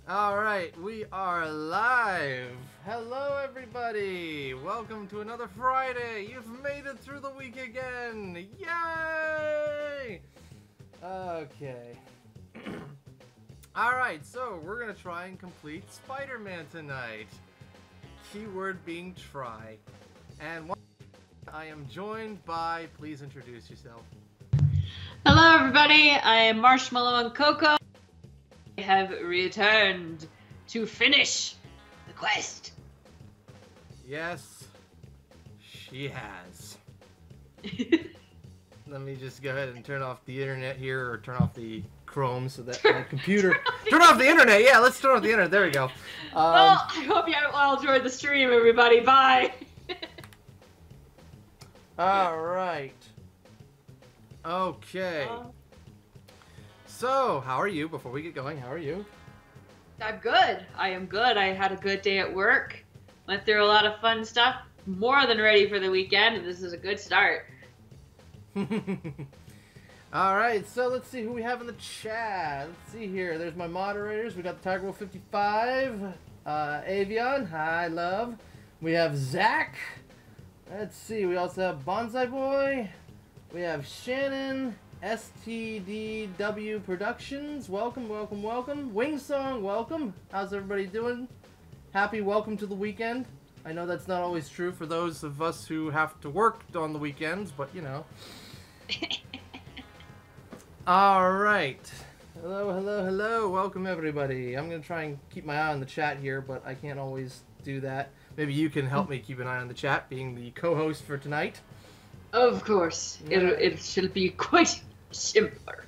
Alright, we are live! Hello everybody! Welcome to another Friday! You've made it through the week again! Yay! Okay. Alright, so we're gonna try and complete Spider-Man tonight. Keyword being try. And I am joined by, please introduce yourself. Hello everybody, I am Marshmallow and Coco. I have returned to finish the quest. Yes, she has. Let me just go ahead and turn off the internet here, or turn off the Chrome so that my computer... Turn off the internet! Yeah, let's turn off the internet. There we go. Well, I hope you all enjoyed the stream, everybody. Bye! Alright. Okay. So, how are you? Before we get going, how are you? I'm good. I am good. I had a good day at work. Went through a lot of fun stuff. More than ready for the weekend, and this is a good start. Alright, so let's see who we have in the chat. Let's see here. There's my moderators. We got the Tiger Wolf 55. Avion. Hi, love. We have Zach. Let's see. We also have Bonsai Boy. We have Shannon. STDW Productions, welcome, welcome, welcome. Wingsong, welcome. How's everybody doing? Happy welcome to the weekend. I know that's not always true for those of us who have to work on the weekends, but you know. Alright. Hello, hello, hello. Welcome everybody. I'm going to try and keep my eye on the chat here, but I can't always do that. Maybe you can help me keep an eye on the chat, being the co-host for tonight. Of course. It should be quite simpler.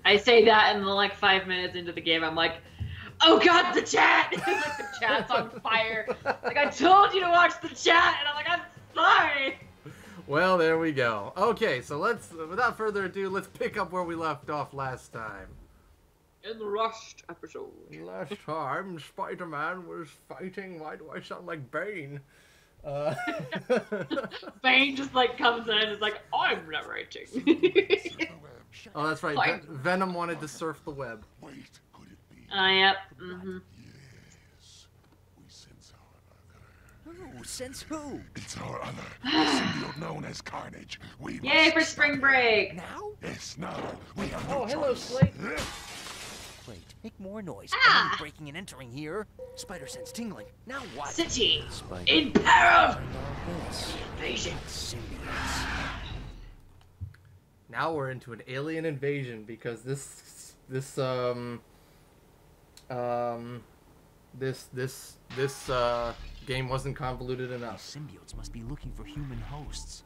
I say that and then like 5 minutes into the game I'm like, oh god, the chat! Like the chat's on fire. Like I told you to watch the chat and I'm like, I'm sorry! Well, there we go. Okay, so let's, without further ado, let's pick up where we left off last time. In the rushed episode. Last time, Spider-Man was fighting, why do I sound like Bane? Bane just like comes in and is like, I'm narrating. Oh, that's right. Venom wanted to surf the web. Wait, could it be? Yep. Mm-hmm. Yes. We sense our other. Who? Sense who? It's our other. Symbiote known as Carnage. We Yay must for stop spring it. break! Now? Yes, now. We have no Oh, hello, choice. Slate. Great. Make more noise. Ah! I'm breaking and entering here. Spider sense tingling. Now what? City Spider. in peril! And all this. Invasion. Symbiotes. Now we're into an alien invasion because this game wasn't convoluted enough. Symbiotes must be looking for human hosts.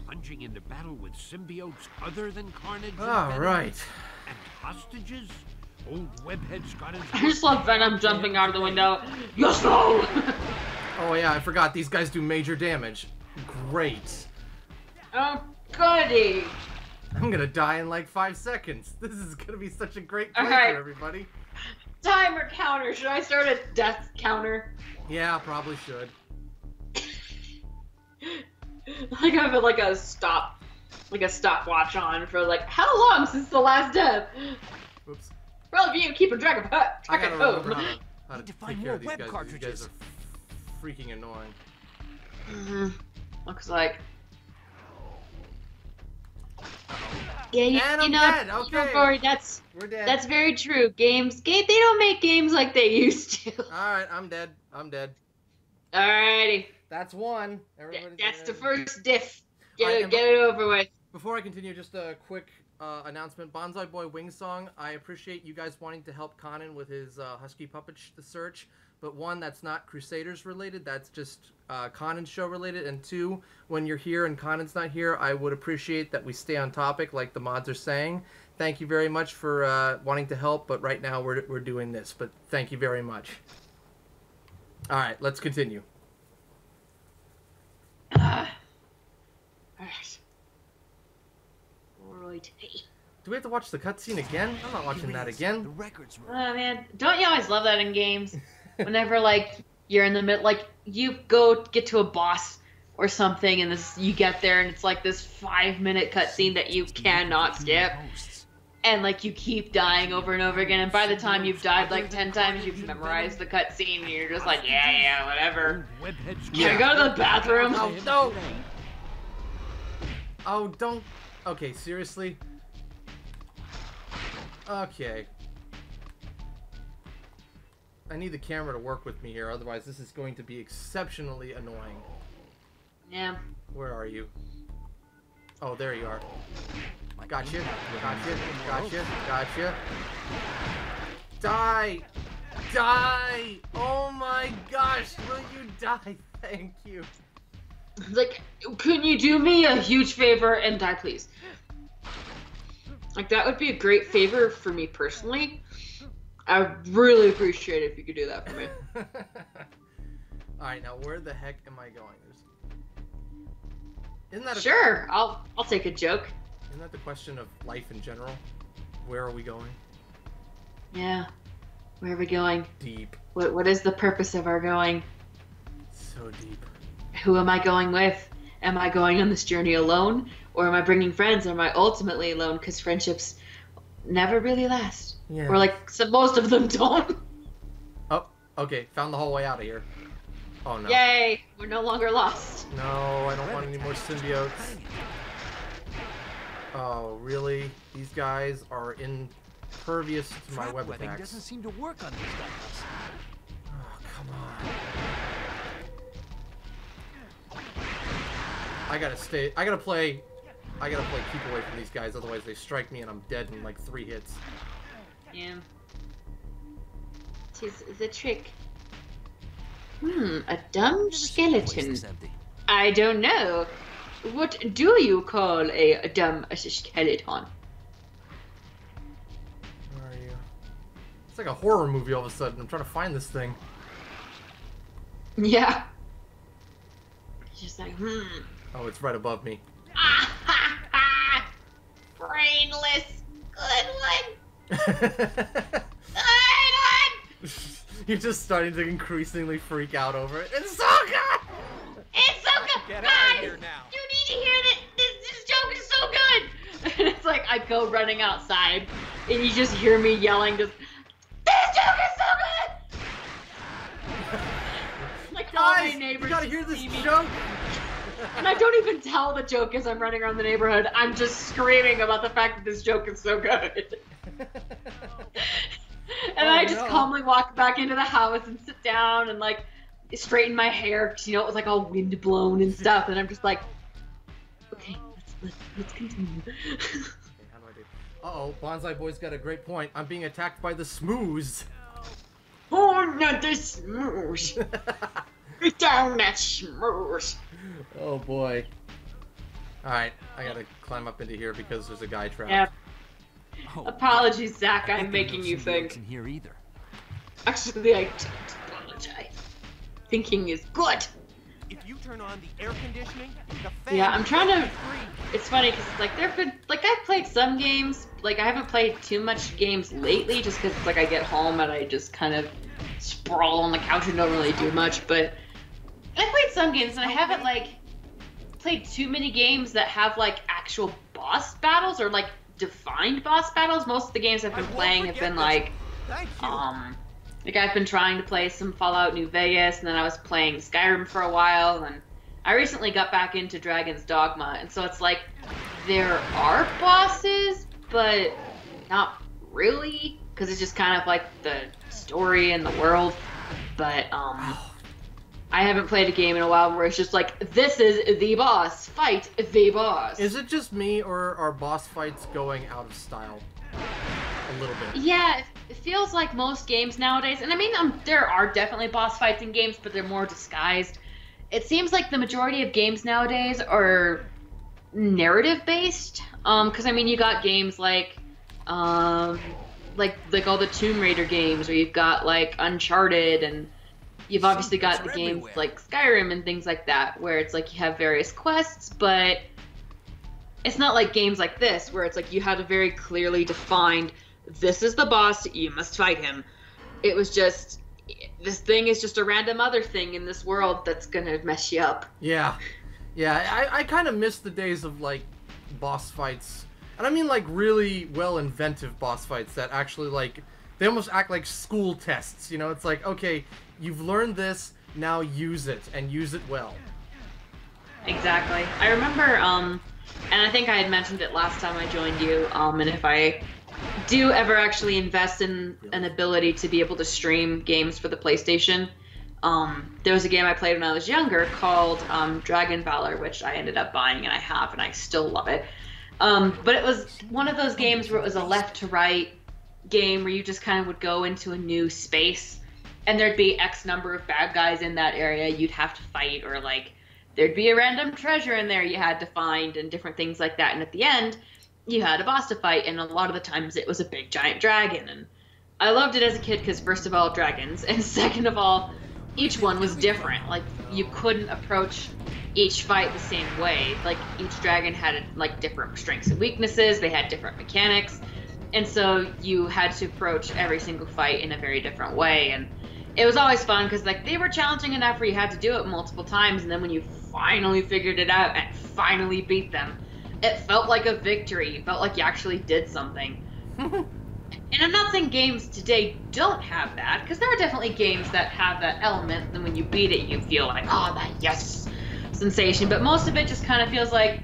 Plunging into battle with symbiotes other than Carnage and All Venom? right. And hostages? Old Webhead's got his... I just love Venom jumping out of the window. Yes, no! Oh yeah, I forgot. These guys do major damage. Great. Oh, goody! I'm gonna die in like 5 seconds. This is gonna be such a great playthrough, Alright. everybody. Timer counter. Should I start a death counter? Yeah, probably should. Like I have like a stopwatch on for like how long since the last death? Oops. Well, if you keep a track of I track gotta of remember home. how to Need to take find care more of these web guys. These cartridges. guys are freaking annoying. Looks like. Yeah, And I'm you know, dead. Okay. don't worry. That's We're dead. very true. They don't make games like they used to. Alright, I'm dead. I'm dead. Alrighty, That's one. Everybody's that's the dead. first diff. Alright, Get it over with. Before I continue, just a quick announcement. Bonsai Boy Wingsong, I appreciate you guys wanting to help Conan with his Husky Puppet search. But one, that's not Crusaders related. That's just Conan's show related. And two, when you're here and Conan's not here, I would appreciate that we stay on topic like the mods are saying. Thank you very much for wanting to help. But right now we're doing this. But thank you very much. All right, let's continue. Alright. Do we have to watch the cutscene again? I'm not watching that The again. records room. Oh man, don't you always love that in games? Whenever like you're in the middle, like you go get to a boss or something, and you get there, and it's like this 5-minute cutscene that you cannot skip, and like you keep dying over and over again, and by the time you've died like 10 times, you've memorized the cutscene, and you're just like, yeah, whatever. Can I go to the bathroom? Oh, no! Oh, don't... Okay, seriously? Okay. I need the camera to work with me here, otherwise this is going to be exceptionally annoying. Yeah. Where are you? Oh, there you are. Gotcha. Gotcha. Gotcha. Gotcha. Die! Die! Oh my gosh! Will you die? Thank you. Like, can you do me a huge favor and die, please? Like, that would be a great favor for me personally. I would really appreciate it if you could do that for me. Alright, now where the heck am I going? Isn't that Sure, I'll take a joke. Isn't that the question of life in general? Where are we going? Yeah. Where are we going? Deep. What is the purpose of our going? So deep. Who am I going with? Am I going on this journey alone? Or am I bringing friends? Or am I ultimately alone? Because friendships never really last. Yeah. Or like, so most of them don't. Oh, okay. Found the whole way out of here. Oh no. Yay! We're no longer lost. No, I don't want any more symbiotes. Oh, really? These guys are impervious to my web attacks. Doesn't seem to work on these guys. Oh, come on. I gotta play keep away from these guys, otherwise they strike me and I'm dead in like 3 hits. Yeah. Tis the trick. A dumb skeleton. I don't know. What do you call a dumb skeleton? Where are you? It's like a horror movie all of a sudden. I'm trying to find this thing. Yeah. Just like, Oh, it's right above me. Brainless. Good one. Good one. You're just starting to increasingly freak out over it. It's so good! It's so good! Get Guys, out of here now. you need to hear that this joke is so good! And it's like I go running outside, and you just hear me yelling, just, this joke is so good! Like all my neighbors you gotta hear this see me. joke! And I don't even tell the joke as I'm running around the neighborhood. I'm just screaming about the fact that this joke is so good. And I just calmly walk back into the house and sit down and like straighten my hair because it was like all wind blown and stuff. And I'm just like, okay, let's continue. Okay, how do I do? Uh-oh, Bonsai Boy's got a great point. I'm being attacked by the Smooze. Oh, not the smoosh. Get down that smoosh. Oh boy. Alright, I gotta climb up into here because there's a guy trapped. Yeah. Oh, Apologies, Zach. I I'm bet making there's you no think. symbiotes in here either. Actually, I don't apologize. Thinking is good. If you turn on the air conditioning, the fan. Yeah, I'm trying to. free. It's funny because like there've been like I've played some games. Like I haven't played too much games lately, just because like I get home and I just kind of sprawl on the couch and don't really do much. But I played some games and I haven't like played too many games that have like actual boss battles or like defined boss battles. Most of the games I've been playing have been like Thank you. like I've been trying to play some Fallout New Vegas, and then I was playing Skyrim for a while, and I recently got back into Dragon's Dogma, and so it's like there are bosses, but not really, because it's just kind of like the story and the world. But I haven't played a game in a while where it's just like, this is the boss, fight the boss. Is it just me, or are boss fights going out of style? A little bit. Yeah, it feels like most games nowadays, and I mean, there are definitely boss fights in games, but they're more disguised. It seems like the majority of games nowadays are narrative-based, because I mean, you got games like all the Tomb Raider games, or you've got like Uncharted, and you've obviously got the games like Skyrim and things like that, where it's like you have various quests, but it's not like games like this, where it's like you had a very clearly defined, this is the boss, you must fight him. It was just, this thing is just a random other thing in this world that's gonna mess you up. Yeah. Yeah, I kind of miss the days of, like, boss fights And I mean like really well inventive boss fights that actually like, they almost act like school tests, you know? It's like, okay, you've learned this, now use it, and use it well. Exactly. I remember, and I think I had mentioned it last time I joined you, and if I do ever actually invest in an ability to be able to stream games for the PlayStation, there was a game I played when I was younger called Dragon Valor, which I ended up buying, and I have, and I still love it. But it was one of those games where it was a left-to-right game where you just kind of would go into a new space, and there'd be X number of bad guys in that area you'd have to fight, or like there'd be a random treasure in there you had to find, and different things like that. And at the end, you had a boss to fight, and a lot of the times it was a big giant dragon. And I loved it as a kid because, first of all, dragons, and second of all, each one was different. Like, you couldn't approach each fight the same way. Like, each dragon had like different strengths and weaknesses, they had different mechanics, and so you had to approach every single fight in a very different way. And it was always fun because like they were challenging enough where you had to do it multiple times, and then when you finally figured it out and finally beat them, it felt like a victory. It felt like you actually did something. And I'm not saying games today don't have that, because there are definitely games that have that element, and when you beat it you feel like, oh, that yes sensation, but most of it just kind of feels like,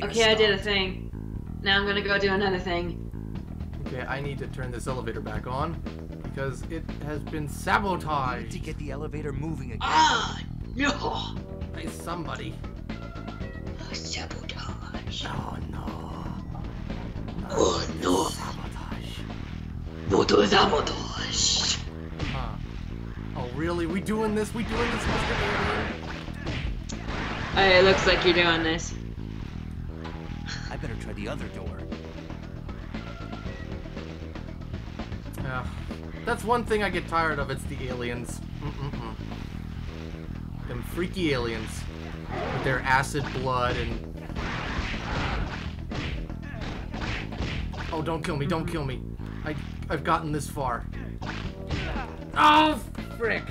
okay, I did a thing, now I'm gonna go do another thing. Okay, I need to turn this elevator back on because it has been sabotaged. To get the elevator moving again. Ah, no! Hey, somebody. Sabotage. Oh no. Oh no. Sabotage. Moto sabotage. Huh. Oh really? We doing this? We doing this, Mr. Alien? It looks like you're doing this. I better try the other door. Yeah. That's one thing I get tired of, it's the aliens. Them freaky aliens. With their acid blood and... Oh, don't kill me, don't kill me. I've gotten this far. Oh, frick!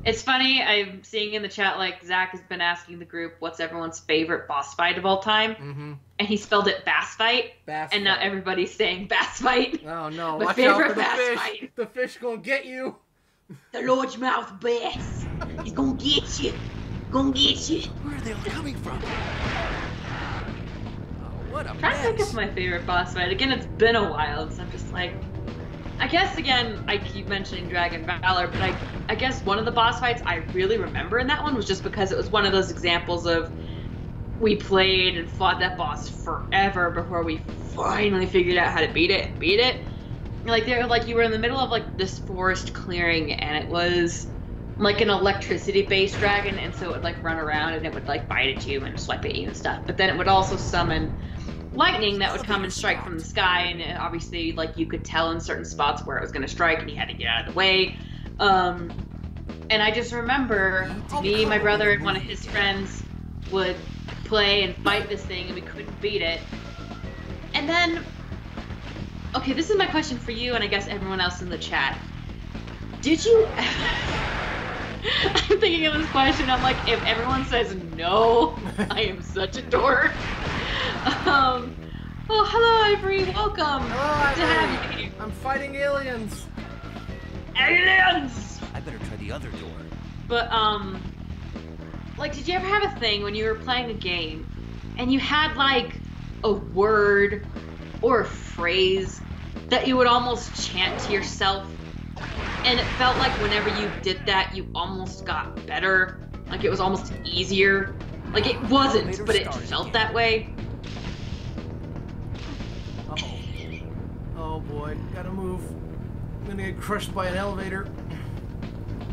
It's funny, I'm seeing in the chat, like, Zach has been asking the group what's everyone's favorite boss fight of all time. And he spelled it bass fight. Bass and fight. now everybody's saying bass fight. Oh no, My watch out favorite for the bass fish! fight. The fish gonna get you! The largemouth bass. He's gonna get you. Gonna get you. Where are they all coming from? Oh, what a I'm trying to think mess. of my favorite boss fight. Again, it's been a while, so I'm just like... I guess, again, I keep mentioning Dragon Valor, but I guess one of the boss fights I really remember in that one was just because it was one of those examples of we played and fought that boss forever before we finally figured out how to beat it and beat it. Like, you were in the middle of, like, this forest clearing, and it was like an electricity-based dragon, and so it would, like, run around and it would, like, bite at you and swipe at you and stuff. But then it would also summon lightning that would come and strike from the sky, and obviously, like, you could tell in certain spots where it was going to strike, and you had to get out of the way. And I just remember me, my brother, and one of his friends would play and fight this thing, and we couldn't beat it. And then, okay, this is my question for you, and I guess everyone else in the chat. Did you... I'm thinking of this question, I'm like, if everyone says no, I am such a dork. Oh, hello, Ivory. Welcome. Hello, Good to have you. I'm fighting aliens. Aliens. I better try the other door. But like, did you ever have a thing when you were playing a game, and you had like a word or a phrase that you would almost chant to yourself, and it felt like whenever you did that, you almost got better. Like it was almost easier. Like it wasn't, but it felt that way. Oh boy, gotta move. I'm gonna get crushed by an elevator.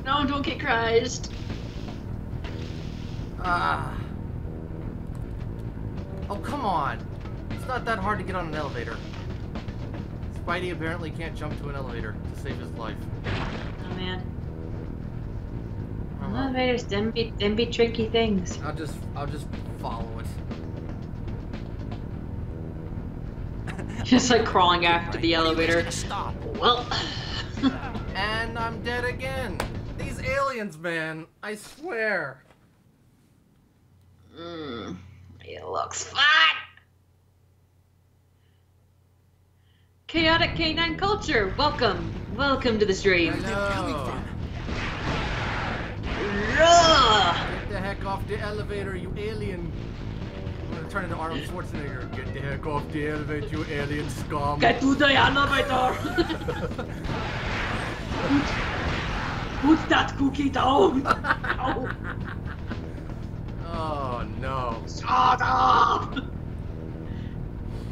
No, don't get crushed. Ah. Oh, come on. It's not that hard to get on an elevator. Spidey apparently can't jump to an elevator to save his life. Oh man. Oh, well. Elevators, them be tricky things. I'll just follow it. Just like crawling after the elevator. Stop. Well. And I'm dead again. These aliens, man. I swear. It looks fun. Chaotic Canine Culture. Welcome to the stream. Hello. Ugh. Get the heck off the elevator, you alien. I'm gonna turn into Arnold Schwarzenegger. Get the heck off the elevator, you alien scum. Get to the elevator. Put that cookie down. Ow. Oh no. Shut up.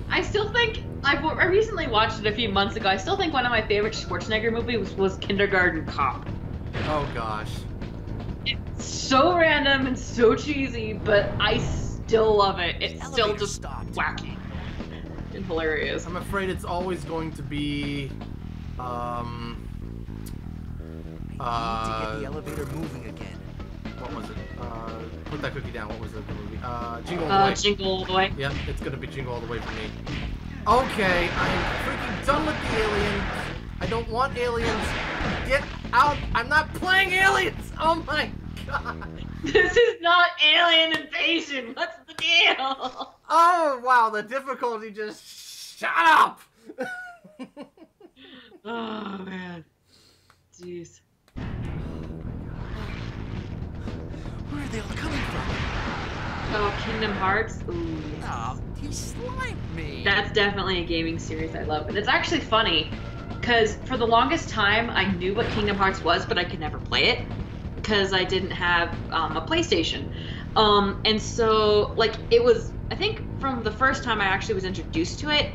I still think I recently watched it a few months ago. I still think one of my favorite Schwarzenegger movies was Kindergarten Cop. Oh gosh. It's so random and so cheesy, but I still love it. It's still just wacky and hilarious. I'm afraid it's always going to be to get the elevator moving again. What was it? Put that cookie down. What was it? The movie? Jingle All the Way. Jingle All the Way. Yep, it's gonna be Jingle All the Way for me. Okay, I'm freaking done with the aliens. I don't want aliens. Get out! I'm not playing aliens! Oh my god! This is not alien invasion. What's the deal? Oh wow, the difficulty just shut up! Oh man. Jeez. Where are they all coming from? Oh, Kingdom Hearts? Ooh. Oh, he slimed me. That's definitely a gaming series I love. And it's actually funny, because for the longest time, I knew what Kingdom Hearts was, but I could never play it, because I didn't have a PlayStation. And so, like, it was, I think from the first time I actually was introduced to it,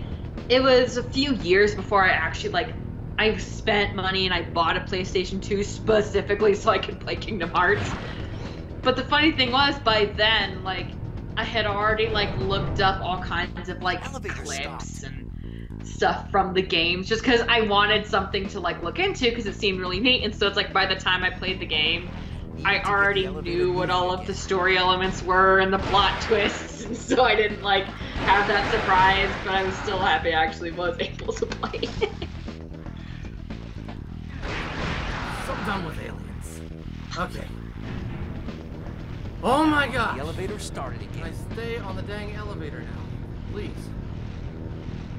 it was a few years before I actually, like, I spent money and I bought a PlayStation 2 specifically so I could play Kingdom Hearts. But the funny thing was, by then, like, I had already, like, looked up all kinds of, like, clips and stuff from the games, just because I wanted something to, like, look into, because it seemed really neat. And so it's like, by the time I played the game, I already knew what all of the story elements were and the plot twists, and so I didn't, like, have that surprise, but I was still happy I actually was able to play it. So done with aliens. Okay. Oh my god! The elevator started Can again. I stay on the dang elevator now? Please.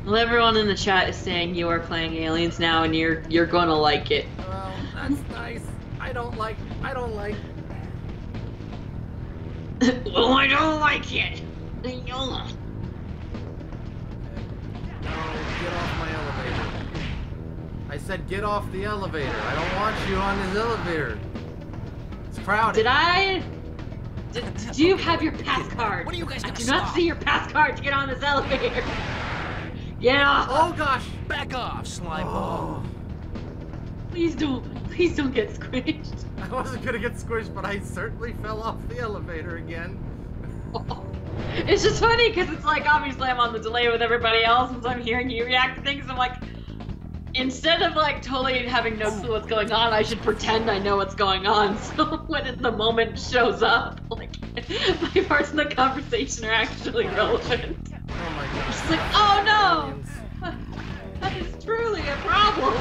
Well, everyone in the chat is saying you are playing Aliens now, and you're gonna like it. Well, that's nice. I don't like. Well, I don't like it. No, get off my elevator. I said get off the elevator. I don't want you on this elevator. It's crowded. Did you have your pass card? When are you guys I gonna do not stop? see your pass card to get on this elevator. Get off! Oh gosh! Back off, slime ball. Oh. Please don't get squished. I wasn't gonna get squished, but I certainly fell off the elevator again. It's just funny because it's like, obviously I'm on the delay with everybody else, and so I'm hearing you react to things. I'm like, instead of like totally having no clue what's going on, I should pretend I know what's going on. So when the moment shows up, like my parts in the conversation are actually relevant. Oh my gosh. It's like, oh no, Aliens. that is truly a problem.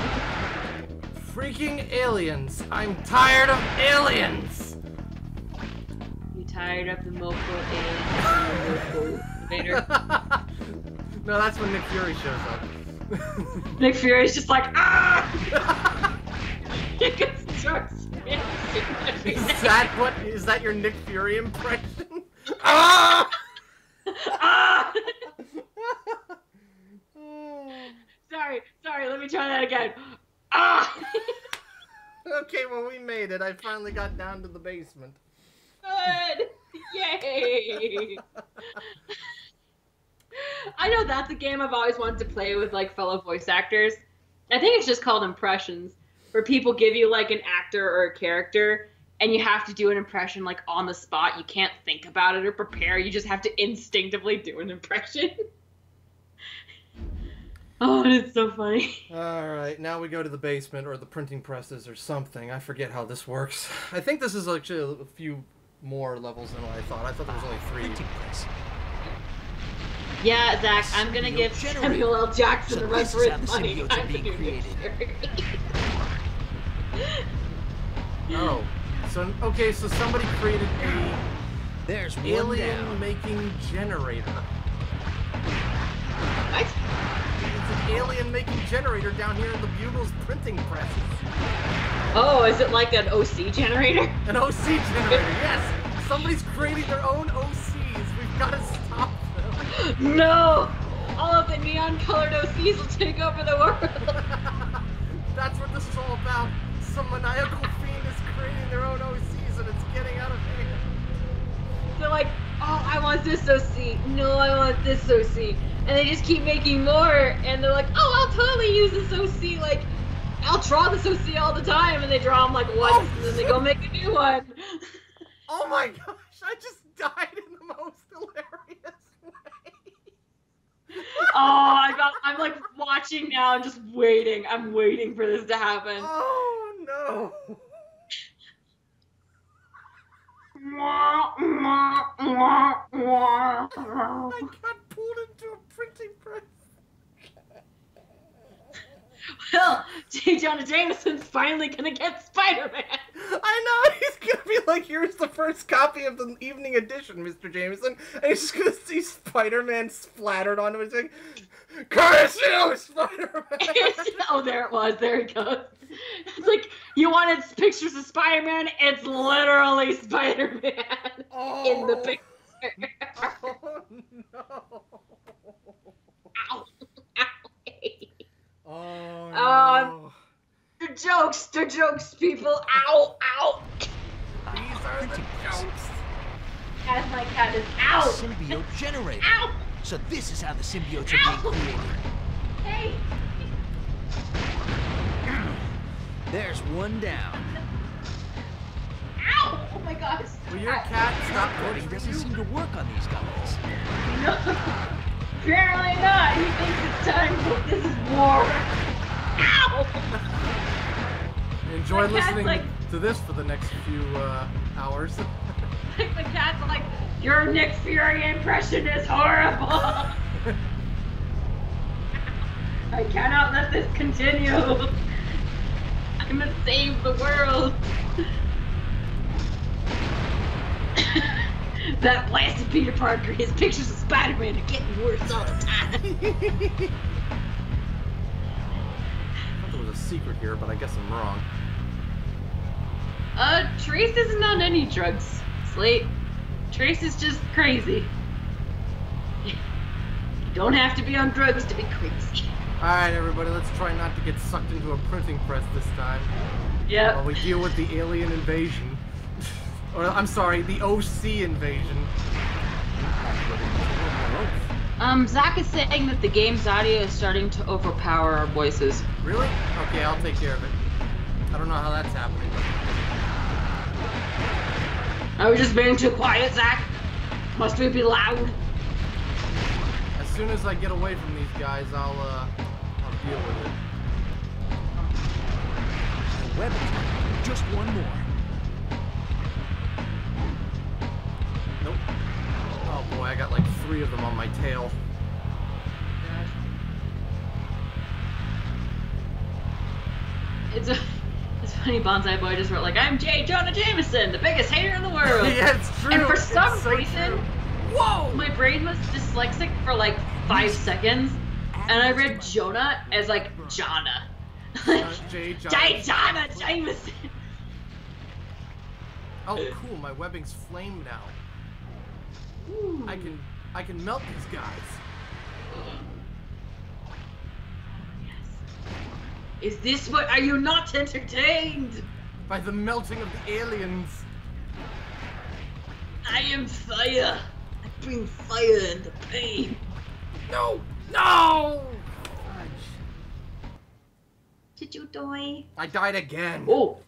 Freaking aliens! I'm tired of aliens! You tired of the mofo elevator? No, that's when Nick Fury shows up. Nick Fury's just like, ah! He gets starts Is that your Nick Fury impression? Ah! Ah! Sorry, let me try that again. Ah! Okay, well we made it. I finally got down to the basement. Good! Yay! I know that's a game I've always wanted to play with like fellow voice actors. I think it's just called impressions, where people give you like an actor or a character, and you have to do an impression like on the spot. You can't think about it or prepare. You just have to instinctively do an impression. Oh, and it's so funny. Alright, now we go to the basement or the printing presses or something. I forget how this works. I think this is actually a few more levels than what I thought. I thought there was only 3. Printing press. Yeah, Zach, I'm gonna give Samuel L. Jackson the rest of his money. Symbiotes are I'm being created. Oh. So, okay, so somebody created a There's one down. alien-making generator. What? It's an alien-making generator down here in the Bugle's printing presses. Oh, is it like an OC generator? An OC generator, yes! Somebody's creating their own OCs. We've got to stop them. No! All of the neon-colored OCs will take over the world. That's what this is all about. Some maniacal fiend is creating their own OCs and it's getting out of hand. They're like, oh, I want this OC. No, I want this OC. And they just keep making more. And they're like, oh, I'll totally use this OC. Like, I'll draw this OC all the time. And they draw them like once, and then they go make a new one. Oh my gosh, I just died in the most hilarious way. Oh, I'm like watching now and just waiting. I'm waiting for this to happen. Oh no. I got pulled into a printing press. Well, J. Jonah Jameson's finally gonna get Spider-Man. I know, he's gonna be like, here's the first copy of the evening edition, Mr. Jameson, and he's just gonna see Spider-Man splattered onto his thing. Curse you, Spider-Man! Oh, there it was. There he goes. It's like, you wanted pictures of Spider-Man, it's literally Spider-Man in the picture. Oh, no. Ow. Oh, no. They're jokes, people. Ow, ow. These are the jokes. As my cat is out. Symbiote generator. Ow. So this is how the symbiotes are being created. Hey. There's one down. Ow. Oh my gosh. Will your cat stop Coding torturing doesn't you? seem to work on these guys. No. Apparently not. He thinks it's time for this is war. Ow. Enjoy My cat's listening like- to this for the next few hours. The cat's like, your Nick Fury impression is horrible. I cannot let this continue. I must save the world. That blasted Peter Parker, his pictures of Spider-Man are getting worse all the time. I thought there was a secret here, but I guess I'm wrong. Trace isn't on any drugs, Slate. Trace is just crazy. You don't have to be on drugs to be crazy. Alright, everybody, let's try not to get sucked into a printing press this time. Yep. While we deal with the alien invasion. Or, I'm sorry, the OC invasion. Zach is saying that the game's audio is starting to overpower our voices. Really? Okay, I'll take care of it. I don't know how that's happening. Are we just being too quiet, Zach? Must we be loud? As soon as I get away from these guys, I'll deal with it. Web attack. Just one more. Nope. Oh boy, I got like 3 of them on my tail. It's funny, Bonsai Boy just wrote like, I'm J. Jonah Jameson, the biggest hater in the world. Yeah, it's true. And for It's some so reason, true. Whoa! my brain was dyslexic for like 5 seconds, and I read Jonah as like Jonna. J. J. Jonah Jameson. Oh, cool! My webbing's flame now. Ooh. I can melt these guys. Is this what? Are you not entertained? By the melting of the aliens. I am fire. I bring fire and the pain. No! No! Did you die? I died again. Oh,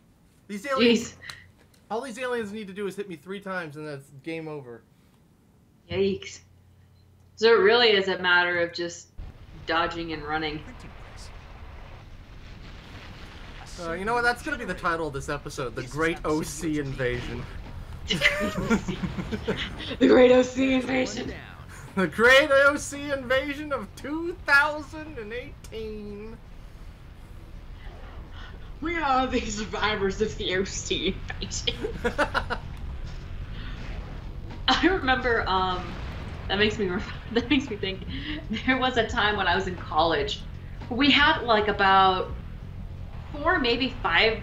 These aliens. jeez. All these aliens need to do is hit me 3 times, and that's game over. Yikes. So it really is a matter of just dodging and running. You know what? That's gonna be the title of this episode: The Great OC Invasion. The Great OC Invasion. The Great OC Invasion of 2018. We are the survivors of the OC invasion. I remember, that makes me think, there was a time when I was in college we had like about 4, maybe 5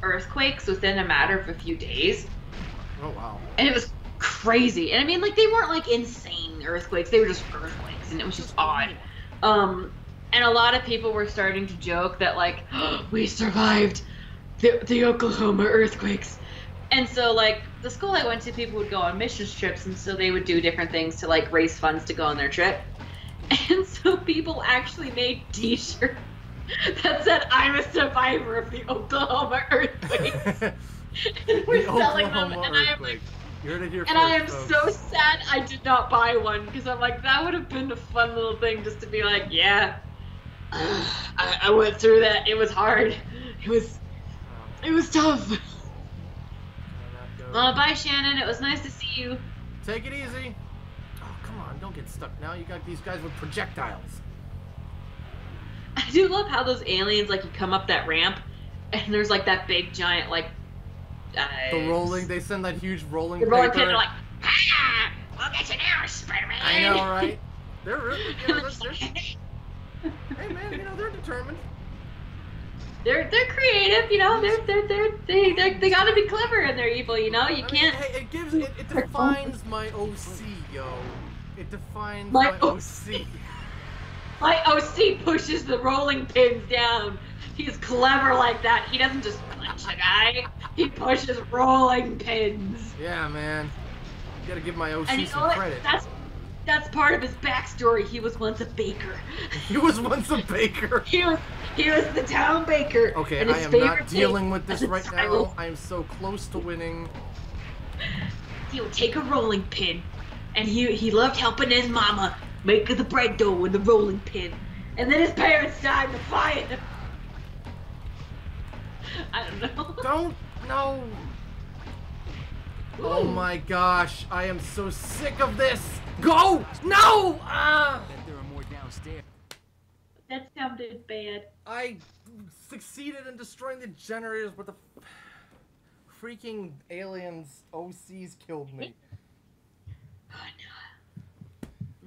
earthquakes within a matter of a few days. Oh wow. And it was crazy. And I mean, like, they weren't like insane earthquakes, they were just earthquakes, and it was just odd. And a lot of people were starting to joke that like, oh, we survived the Oklahoma earthquakes. And so like the school I went to, people would go on mission trips, and so they would do different things to like raise funds to go on their trip. And so people actually made t-shirts that said, I'm a survivor of the Oklahoma earthquakes. And we're selling them, and I am like, you heard it here and first, I am folks. so sad I did not buy one, because I'm like, that would have been a fun little thing just to be like, yeah, I went through that. It was hard. It was tough. Bye, Shannon. It was nice to see you. Take it easy. Oh, come on. Don't get stuck now. You got these guys with projectiles. I do love how those aliens, like, you come up that ramp, and there's, like, that big, giant, like... the rolling... They send that huge rolling the rolling paper. pin, they're like, ah! We'll get you now, Spider-Man! I know, right? They're really... You know, And hey, man, you know, they're determined. They're creative, you know. They gotta be clever in their evil, you know. You can't. Hey, it defines my OC, yo. It defines My my OC. My OC pushes the rolling pins down. He's clever like that. He doesn't just punch a guy. He pushes rolling pins. Yeah, man. You gotta give my OC And you know some what? credit. That's part of his backstory. He was once a baker. He was once a baker. He was the town baker. Okay, and I his am favorite not dealing thing with this as a right child, now. I am so close to winning. He would take a rolling pin, and he loved helping his mama make the bread dough with the rolling pin. And then his parents died in the fire. I don't know. Don't, no. Oh my gosh, I am so sick of this. Go! No! Ah! Bet there are more downstairs. That sounded bad. I succeeded in destroying the generators, but the freaking aliens OCs killed me.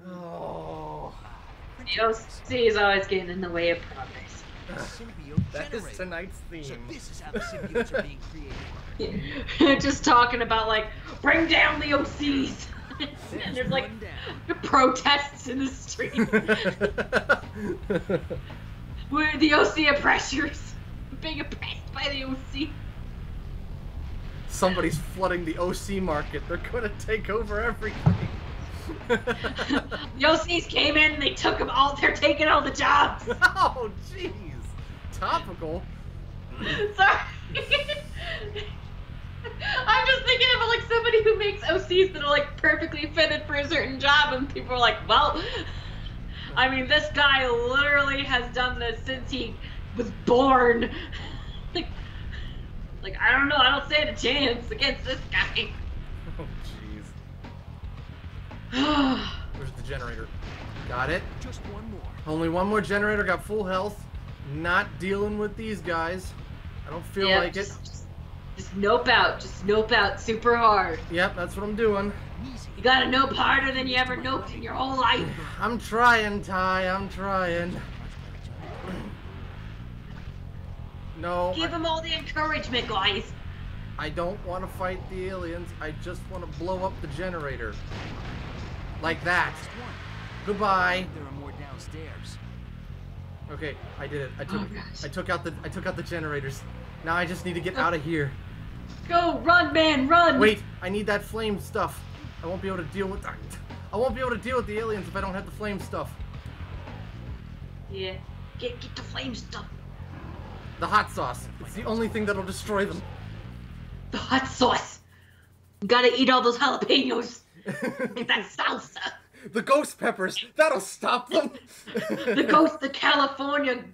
Oh. The OC is always getting in the way of progress. Symbiote That is generator. tonight's So theme. this is how the symbiotes are being created. Just talking about like, bring down the OCs. And there's like One down. protests in the street. We're the OC oppressors. Being oppressed by the OC. Somebody's flooding the OC market. They're gonna take over everything. The OCs came in and they took them all. They're taking all the jobs. Oh, jeez. Topical. Sorry. I'm just thinking of like somebody who makes OCs that are like perfectly fitted for a certain job, and people are like, well, I mean, this guy literally has done this since he was born. like I don't know, I don't stand a chance against this guy. Oh, jeez. Where's the generator? Got it. Just one more. Only one more generator. Got full health. Not dealing with these guys. I don't feel Yeah, like it. Just nope out. Just nope out super hard. Yep, that's what I'm doing. Easy. You gotta nope harder than you ever noped in your whole life. I'm trying, Ty. I'm trying. No, Give them all the encouragement, guys. I don't want to fight the aliens. I just want to blow up the generator. Like that. Just one. Goodbye. There are more downstairs. Okay, I did it. Oh, gosh. I took out the generators. Now I just need to get out of here. Go, run, man, run! Wait, I need that flame stuff. I won't be able to deal with that. I won't be able to deal with the aliens if I don't have the flame stuff. Yeah, get the flame stuff. The hot sauce. It's the only thing that'll destroy them. The hot sauce. You gotta eat all those jalapenos. Get that salsa. The ghost peppers. That'll stop them. The California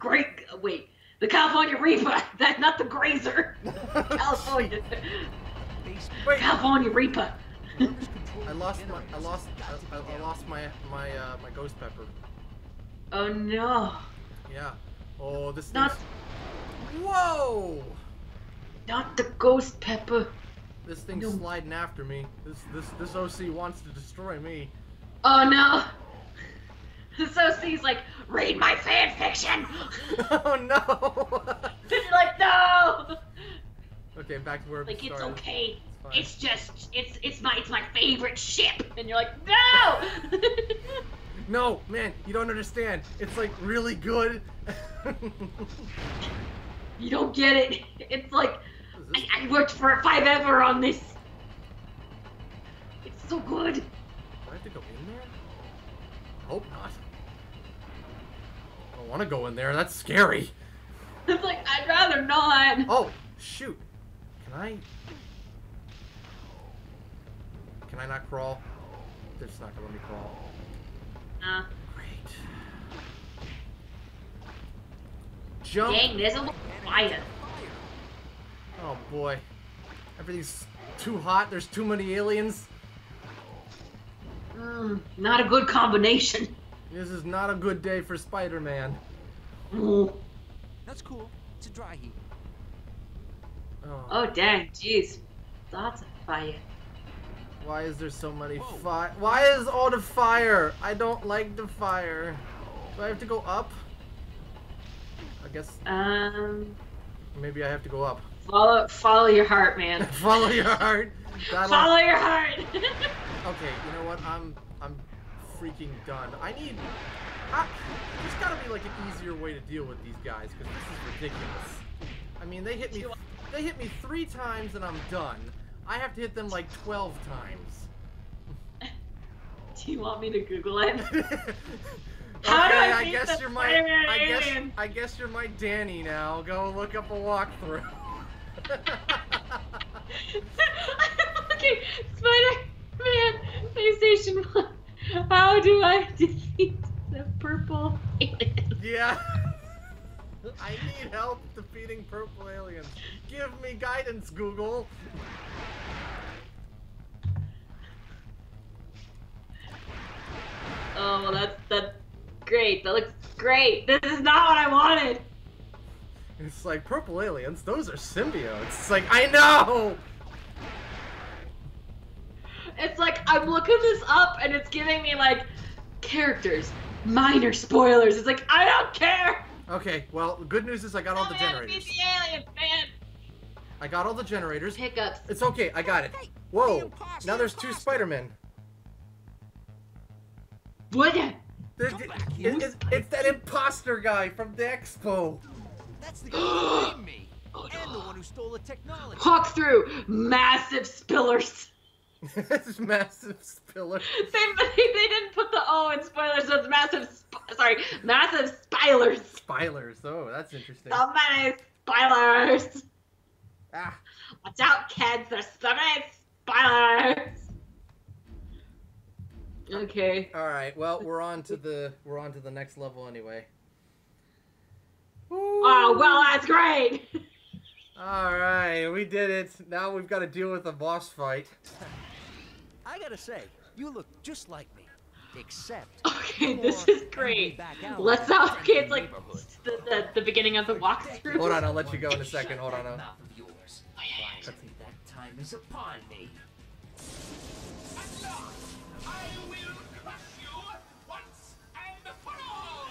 the California Reaper. That's not the Grazer. California. Wait. California Reaper. I lost my ghost pepper. Oh no. Yeah. Oh, this Not, thing's... Whoa! not the ghost pepper. This thing's No. sliding after me. This OC wants to destroy me. Oh no. This OC's like, read my fan fiction. Oh no! And you're like, no. Okay, back to where we Like, it's started. okay. Fine. It's just, it's my favorite ship. And you're like, no. No, man, you don't understand. It's like really good. You don't get it. It's like, I worked for 5-ever on this. It's so good. Do I have to go in there? Hope not. I don't want to go in there. That's scary. It's like, I'd rather not. Oh, shoot. Can I not crawl? They're just not gonna let me crawl. Great. Jump. Dang, there's a little fire. Oh boy. Everything's too hot. There's too many aliens. Not a good combination. This is not a good day for Spider-Man. Mm. That's cool. It's a dry heat. Oh, dang, jeez. Lots of fire. Why is there so many fire? Why is all the fire? I don't like the fire. Do I have to go up? I guess maybe I have to go up. Follow your heart, man. Follow your heart. Follow your heart. Okay, you know what? I'm freaking done. There's gotta be like an easier way to deal with these guys because this is ridiculous. I mean, they hit me 3 times and I'm done. I have to hit them like 12 times. Do you want me to Google it? How do I I beat guess the you're my Spider-Man alien? I guess you're my Danny now. Go look up a walkthrough. Okay, Spider-Man PlayStation 1. How do I defeat the purple alien? Yeah. I need help defeating purple aliens. Give me guidance, Google. Oh, well, that's great. That looks great. This is not what I wanted. It's like purple aliens. Those are symbiotes. It's like I know. It's like I'm looking this up and it's giving me like characters, minor spoilers. It's like I don't care. Okay, well, the good news is I got all the generators. The aliens, man. I got all the generators. Hiccups. It's okay, I got it. Whoa, now there's 2 Spider-Men. What? It's that imposter guy from the expo. That's the guy who framed me. And the one who stole the technology. Walk through massive spillers. This is massive spiller. They didn't put the O in spoilers, so it's massive. Massive spilers. Spilers. Oh, that's interesting. So many spilers. Ah. Watch out, kids. There's so many spilers. Okay. All right. Well, we're on to the next level anyway. Oh well, that's great. All right, we did it. Now we've got to deal with a boss fight. I gotta say, you look just like me. Except. Okay, this is great. Let's not. Okay, it's like the beginning of the walkthrough. Hold on, I'll let you go in a second. Hold on. That time is upon me. I will crush you once and for all.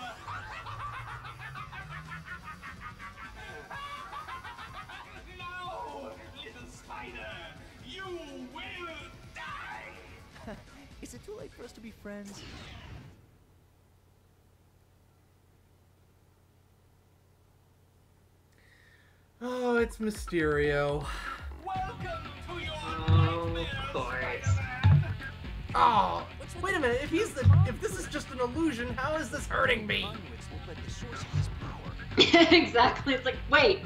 No, little spider, you will die. Is it too late for us to be friends? Oh, it's Mysterio. Welcome to your Of course. Oh, wait a minute. If this is just an illusion, how is this hurting me? Conduits look like the source of his power. Exactly. It's like, wait.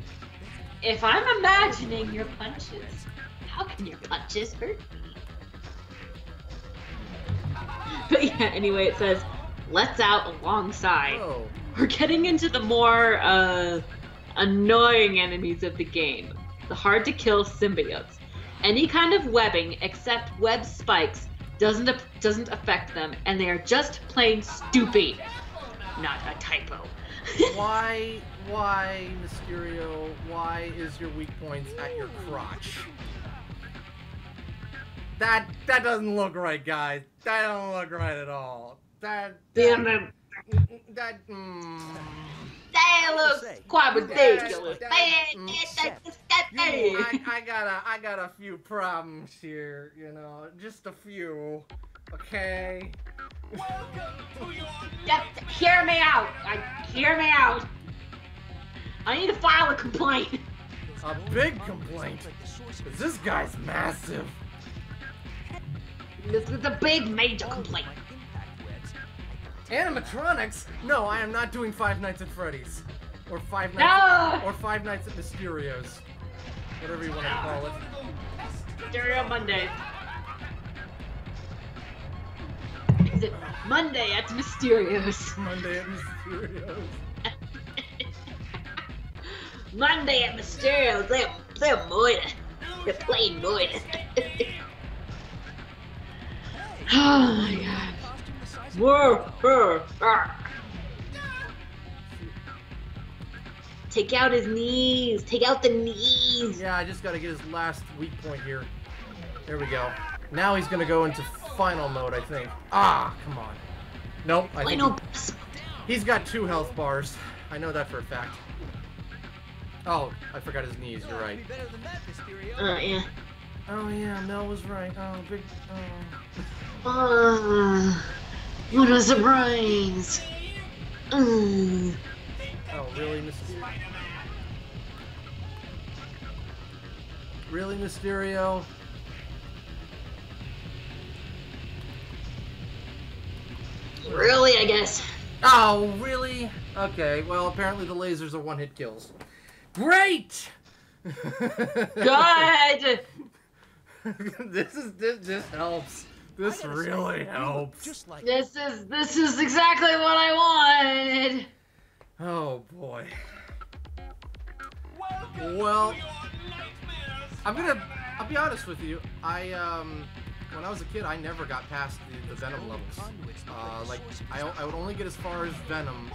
If I'm imagining your punches, how can your punches hurt me? But yeah, anyway, it says, let's out alongside. Oh. We're getting into the more annoying enemies of the game. The hard to kill symbiotes. Any kind of webbing except web spikes doesn't affect them, and they are just plain stupid. Not a typo. Why, Mysterio? Why is your weak points at your crotch? That doesn't look right, guys. That don't look right at all. The That. That looks quite ridiculous. I got a few problems here, you know, just a few. Okay. Just hear me out. Hear me out. I need to file a complaint. A big complaint. 'Cause this guy's massive. This is a big major complaint. Animatronics? No, I am not doing Five Nights at Freddy's. Or Five Nights or Five Nights at Mysterio's. Whatever you want to call it. Stereo Monday. Is it Monday at Mysterio's? Monday at Mysterio's. Monday at Mysterio's. They're moida. They're plain moida. Oh my god. Whoa. Take out his knees. Take out the knees. Yeah, I just gotta get his last weak point here. There we go. Now he's gonna go into final mode, I think. Ah, come on. Nope. I think he's got 2 health bars. I know that for a fact. Oh, I forgot his knees. You're right. Yeah. Oh yeah, Mel was right. Oh, big. What a surprise! Oh, really, Mysterio? Really, Mysterio? Really, I guess. Oh, really? Okay, well, apparently the lasers are one-hit kills. Great! Good! This helps. This really helps. Just like This is exactly what I wanted. Oh boy. Well, I'll be honest with you. When I was a kid, I never got past the Venom levels. Like, I would only get as far as Venom,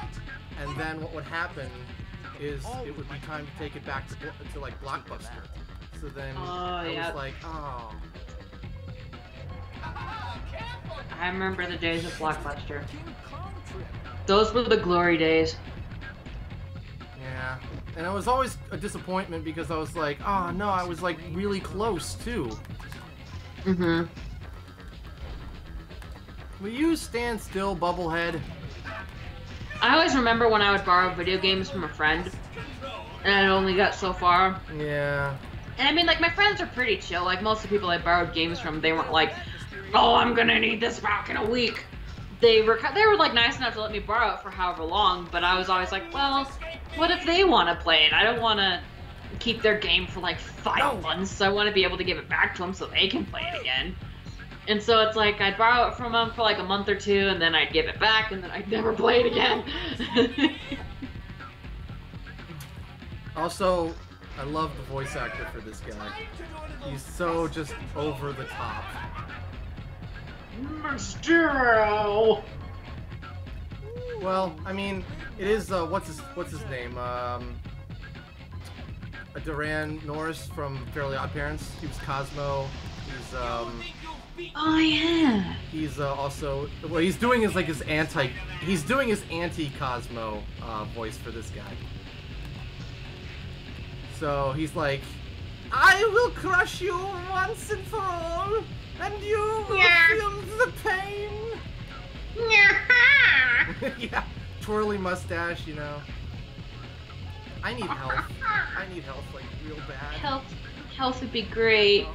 and then what would happen is it would be time to take it back to like Blockbuster. So then I was like, oh. I remember the days of Blockbuster. Those were the glory days. Yeah. And it was always a disappointment because I was like, oh no, I was like really close too. Mm-hmm. Will you stand still, Bubblehead? I always remember when I would borrow video games from a friend, and I only got so far. Yeah. And I mean, like, my friends are pretty chill. Like, most of the people I borrowed games from, they weren't like, oh, I'm gonna need this back in a week. They were like nice enough to let me borrow it for however long, but I was always like, well, what if they want to play it? I don't want to keep their game for like 5 months. I want to be able to give it back to them so they can play it again. And so it's like I'd borrow it from them for like a month or 2, and then I'd give it back, and then I'd never play it again. Also, I love the voice actor for this guy. He's so just over the top. Mysterio! Well, I mean, it is what's his name? Duran Norris from Fairly Odd Parents. He was Cosmo. He's Oh yeah. He's also what he's doing is like his anti-Cosmo voice for this guy. So he's like, I will crush you once and for all, and you will feel the pain. Yeah, twirly mustache, you know. I need health. I need health like real bad. Health would be great.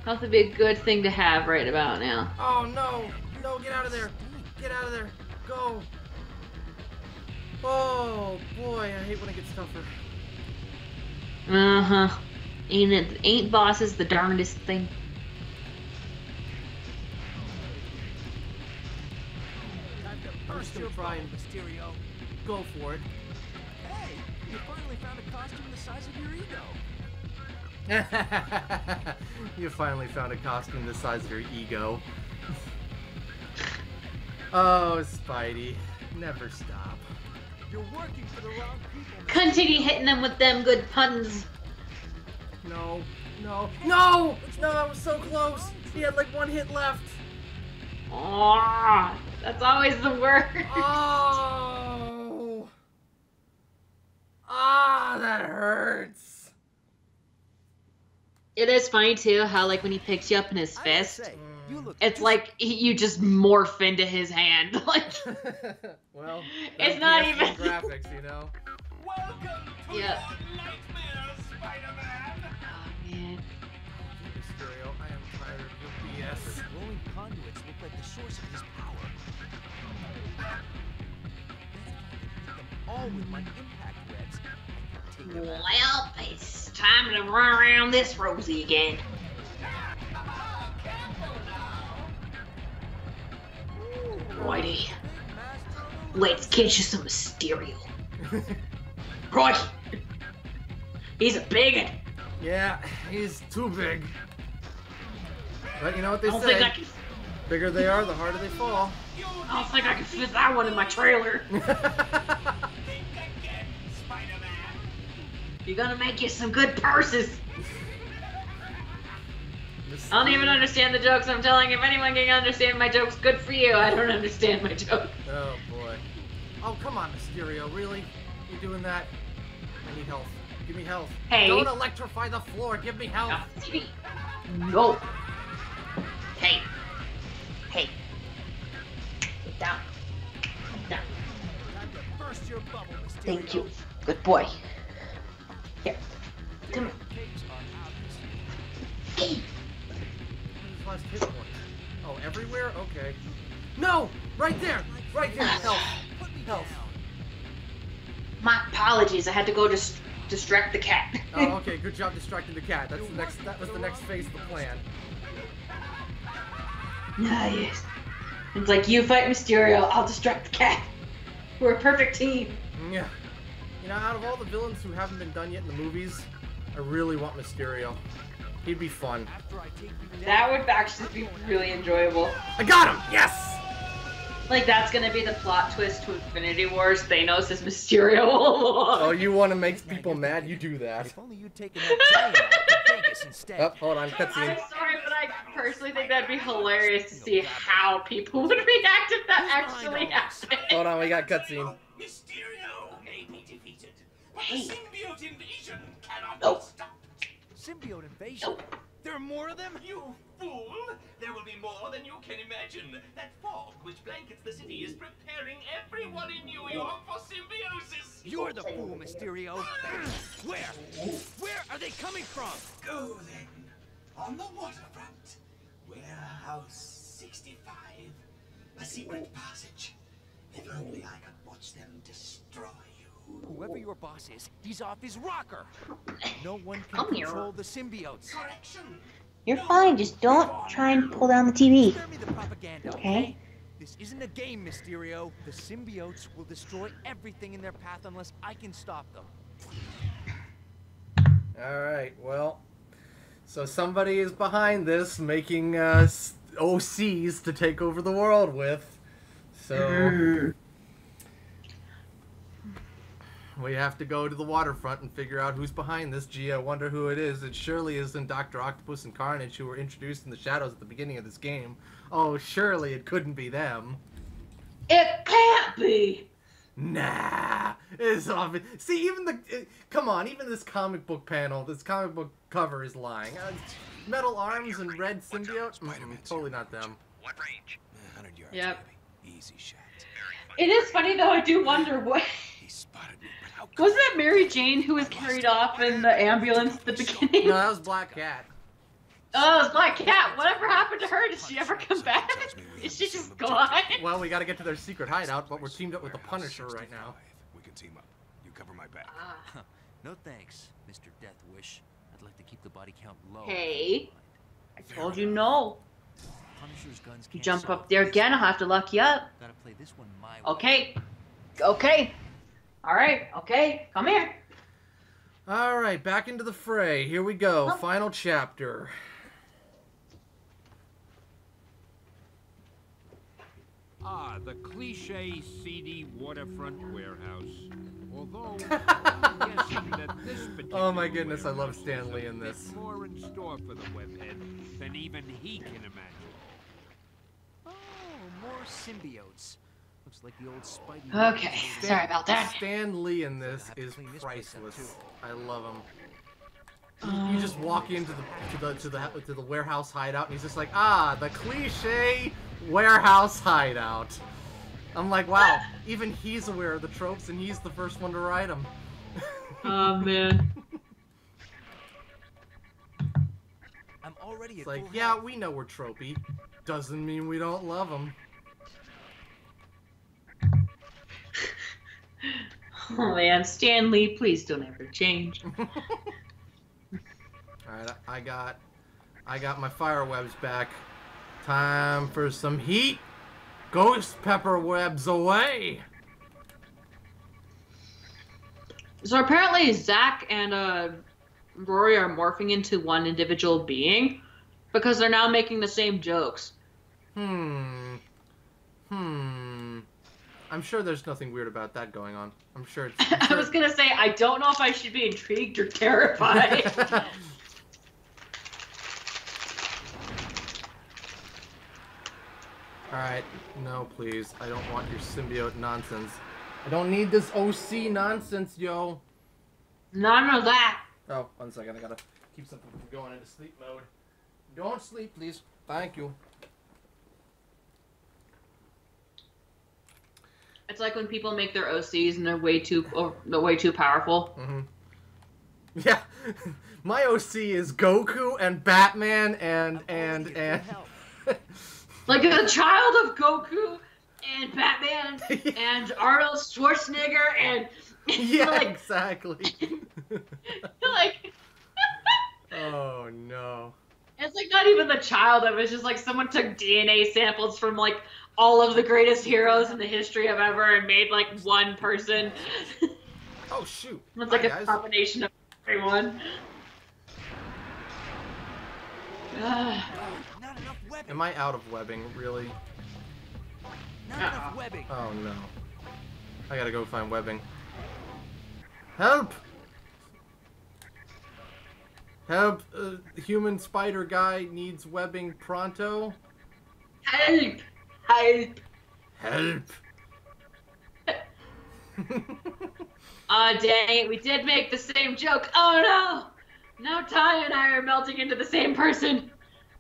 Health would be a good thing to have right about now. Oh no! No, get out of there! Get out of there! Go! Oh boy, I hate when it gets tougher. Uh-huh. Ain't bosses the darndest thing? I'm just gonna try and go for it. Hey, you finally found a costume the size of your ego. You finally found a costume the size of your ego. Oh, Spidey, never stop. You're working for the wrong people. Continue hitting them with them good puns. No, no, no! No, I was so close! He had like 1 hit left. Oh, that's always the worst. Oh! Ah, that hurts. It is funny too how like when he picks you up in his I gotta fist, say, you look it's like you just morph into his hand. Like Well, it's them not PS1 even. graphics, you know. Welcome to Yeah. your nightmares, Spider-Man. Oh, man. Mysterio, I am tired of your BS. those glowing conduits look like the source of his power. All with my impact webs. I can take them out. Well, it's time to run around this Rosie again. Righty. Let's get you some Mysterio. Right. He's a bigot. Yeah, he's too big. But you know what they I don't think I say? can. Bigger they are, the harder they fall. I don't think I can fit that one in my trailer. Think again, Spider-Man. You're gonna make you some good purses. I don't even understand the jokes I'm telling. If anyone can understand my jokes, good for you. I don't understand my joke. Oh boy. Oh come on, Mysterio, really? You doing that? I need health. Give me health. Hey. Don't electrify the floor. Give me health. No. Hey. Hey. Get down. Get down. Time to burst your bubble, Mysterio. Thank you. Good boy. Here. Come Capes are obvious. here. Who's last hit point? Oh, everywhere? Okay. No! Right there! Right there! Health. Put me Health. down. My apologies. I had to go distract the cat. Oh, okay. Good job distracting the cat. That was the next phase of the plan. Nice. It's like you fight Mysterio, I'll distract the cat. We're a perfect team. Yeah. You know, out of all the villains who haven't been done yet in the movies, I really want Mysterio. He'd be fun. After I take you down, That would actually be really enjoyable. I got him! Yes! Like that's gonna be the plot twist to Infinity Wars. Thanos is Mysterio all along. Oh, you want to make people mad? You do that. if only you'd taken that giant out to Vegas instead. Oh, hold on. I'm Cutscene. sorry, but I personally think that'd be hilarious to see how people would react if that actually happened. Hold on, we got cutscene. Mysterio may be defeated, but Hey. the symbiote invasion cannot No. be stopped. Symbiote invasion? Nope. There are more of them? You fool! There will be more than you can imagine. That fog which blankets the city is preparing everyone in New York for symbiosis. You're the fool, Mysterio. Where? Where are they coming from? Go then. On the waterfront. Warehouse 65. A secret passage. If only I could watch them destroy you. Whoever your boss is, he's off his rocker. No one can Come here. control the symbiotes. Correction. You're fine, just don't try and pull down the TV. Spare me the propaganda, Okay. This isn't a game, Mysterio. The symbiotes will destroy everything in their path unless I can stop them. Alright, well. So somebody is behind this, making OCs to take over the world with. So we have to go to the waterfront and figure out who's behind this. Gee, I wonder who it is. It surely isn't Dr. Octopus and Carnage, who were introduced in the shadows at the beginning of this game. Oh, surely it couldn't be them. It can't be. Nah, it's obvious. See, even come on, even this comic book panel, this comic book cover is lying. Metal arms and red symbiote? Totally not them. What range? 100 yards, Yep. baby. Easy shot. It is funny though. I do wonder what. He spotted me, but how Wasn't that Mary Jane who was carried off in the ambulance at the beginning? No, that was Black Cat. Oh, it's Black Cat. Whatever happened to her? Did she ever come back? Is she just gone? Well, we gotta get to their secret hideout, but we're teamed up with the Punisher right now. We can team up. You cover my back. No thanks, Mr. Death Wish. I'd like to keep the body count low. Hey, I told you no. Punisher's guns You can't jump solve up there this. again, I'll have to lock you up. Gotta play this one my way. Okay. Okay. Alright, okay. Come here. Alright, back into the fray. Here we go. Oh. Final chapter. Ah, the cliche, seedy waterfront warehouse. Although, I'm guessing that this particular Oh my goodness, I love warehouse Stan Lee has a in bit this. more in store for the webhead than even he can imagine. Oh, more symbiotes. Looks like the old Spidey. Okay, sorry about that. Stan Lee in this is priceless. I love him. You just walk into the warehouse hideout, and he's just like, ah, the cliche warehouse hideout. I'm like, wow, even he's aware of the tropes, and he's the first one to write them. Oh man. I'm already It's like, yeah, we know we're tropey. Doesn't mean we don't love them. Oh man, Stan Lee, please don't ever change. Alright, I got my fire webs back. Time for some heat. Ghost pepper webs away. So apparently Zach and Rory are morphing into one individual being because they're now making the same jokes. I'm sure there's nothing weird about that going on. I'm sure it's... I was gonna say, I don't know if I should be intrigued or terrified. Alright, no please. I don't want your symbiote nonsense. I don't need this OC nonsense, yo. None of that. Oh, 1 second. I gotta keep something from going into sleep mode. Don't sleep, please. Thank you. It's like when people make their OCs and they're way too powerful. Mm-hmm. Yeah. My OC is Goku and Batman and like a child of Goku and Batman and Arnold Schwarzenegger and yeah, like, exactly. like oh no. It's like not even the child of it. It's just like someone took DNA samples from like all of the greatest heroes in the history of ever and made like one person. Oh shoot. It's like Hi, a guys. combination of everyone. Not enough webbing. Am I out of webbing, really? Not enough webbing. Oh no. I gotta go find webbing. Help! Help! Human spider guy needs webbing pronto. Help! Help! Help! Aw, dang it, we did make the same joke. Oh no! Now Ty and I are melting into the same person.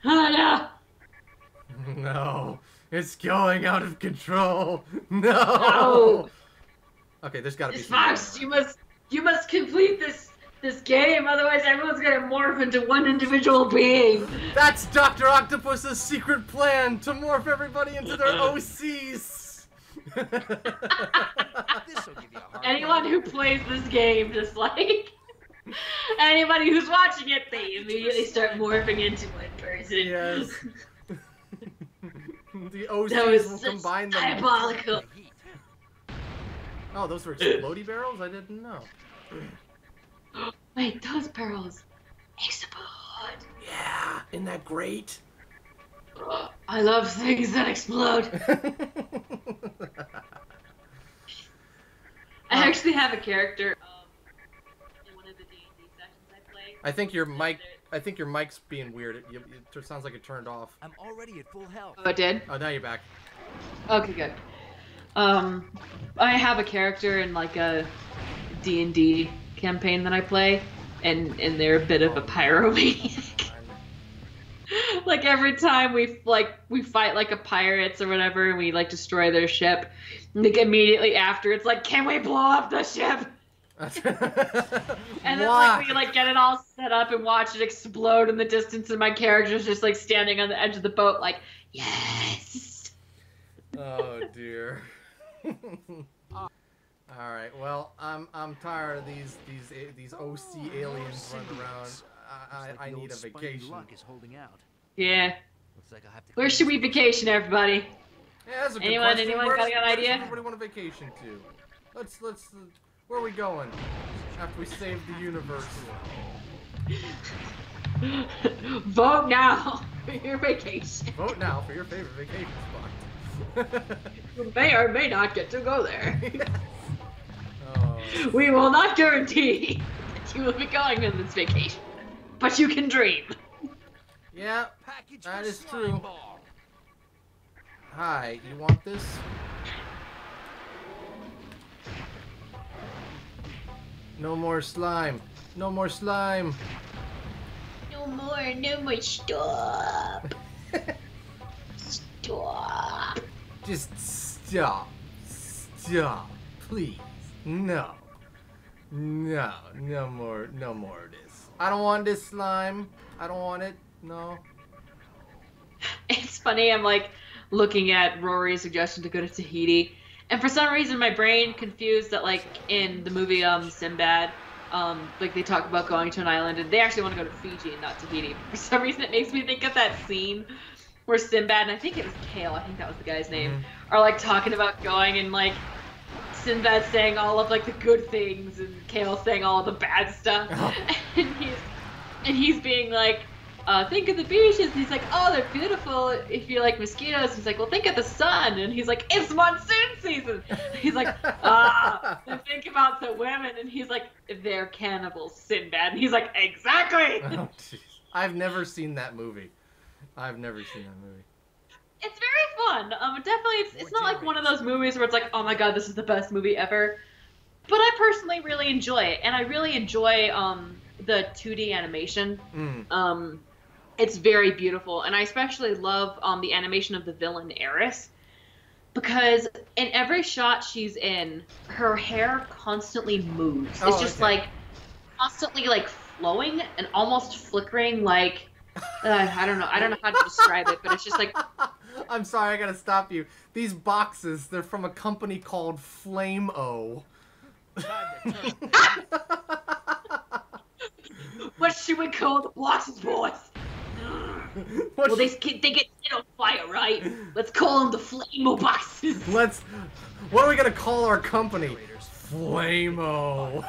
Oh no! No, it's going out of control. No. No. Okay, there's gotta be. Miss some Fox, you must complete this game, otherwise everyone's gonna morph into one individual being. That's Dr. Octopus's secret plan to morph everybody into their OCs. This'll give you a hard Anyone who plays this game, just like anybody who's watching it, they immediately start morphing into one person. Yes. The OCs That was will such combine them. diabolical. Oh, those were explodey barrels? I didn't know. Wait, those barrels explode. Yeah, isn't that great? I love things that explode. I actually have a character in one of the D&D sessions I play. I think your mic's being weird. It sounds like it turned off. I'm already at full health. Oh, it did? Oh, now you're back. Okay, good. I have a character in like a D&D campaign that I play, and they're a bit of a pyromaniac. Like every time we fight like a pirates or whatever, and we like destroy their ship, like immediately after it's like, can we blow up the ship? And then like we like get it all set up and watch it explode in the distance, and my character's just like standing on the edge of the boat, like, yes. Oh dear. All right. Well, I'm tired of these OC aliens running around. I need a vacation. Luck is holding out. Yeah. Looks like I have to. Where should we vacation, everybody? Yeah, that's a good Anyone question. got an Where idea? does everybody want a vacation to? Let's. Where are we going? After we save the universe. Vote now for your vacation. Vote now for your favorite vacation spot. You may or may not get to go there. Oh. We will not guarantee that you will be going on this vacation, but you can dream. Yeah, Package that for is slime true. ball. Hi, you want this? No more slime. No more slime. No more, stop. Stop. Just stop. Stop. Please. No. No. No more of this. I don't want this slime. I don't want it. No. It's funny, I'm like looking at Rory's suggestion to go to Tahiti, and for some reason my brain confused that like in the movie Sinbad, like they talk about going to an island and they actually want to go to Fiji and not Tahiti. For some reason it makes me think of that scene where Sinbad, and I think it was Kale, I think that was the guy's name, are like talking about going, and like Sinbad saying all of like the good things and Kale saying all of the bad stuff. and he's being like, think of the beaches. And he's like, oh, they're beautiful if you like mosquitoes. He's like, well, think of the sun. And he's like, it's monsoon season. He's like, and think about the women. And he's like, they're cannibals, Sinbad. And he's like, exactly. Oh, jeez. I've never seen that movie. I've never seen that movie. It's very fun. Definitely, it's not like one of those movies where it's like, oh my god, this is the best movie ever. But I personally really enjoy it, and I really enjoy the 2D animation. It's very beautiful, and I especially love the animation of the villain Eris, because in every shot she's in, her hair constantly moves. It's just like constantly like flowing and almost flickering, like I don't know how to describe it, but it's just like. I'm sorry, I gotta stop you. These boxes, they're from a company called Flame-O. What should we call the boxes, boys? Well, they get set on fire, right? Let's call them the Flame-O boxes. What are we gonna call our company? Flame-O.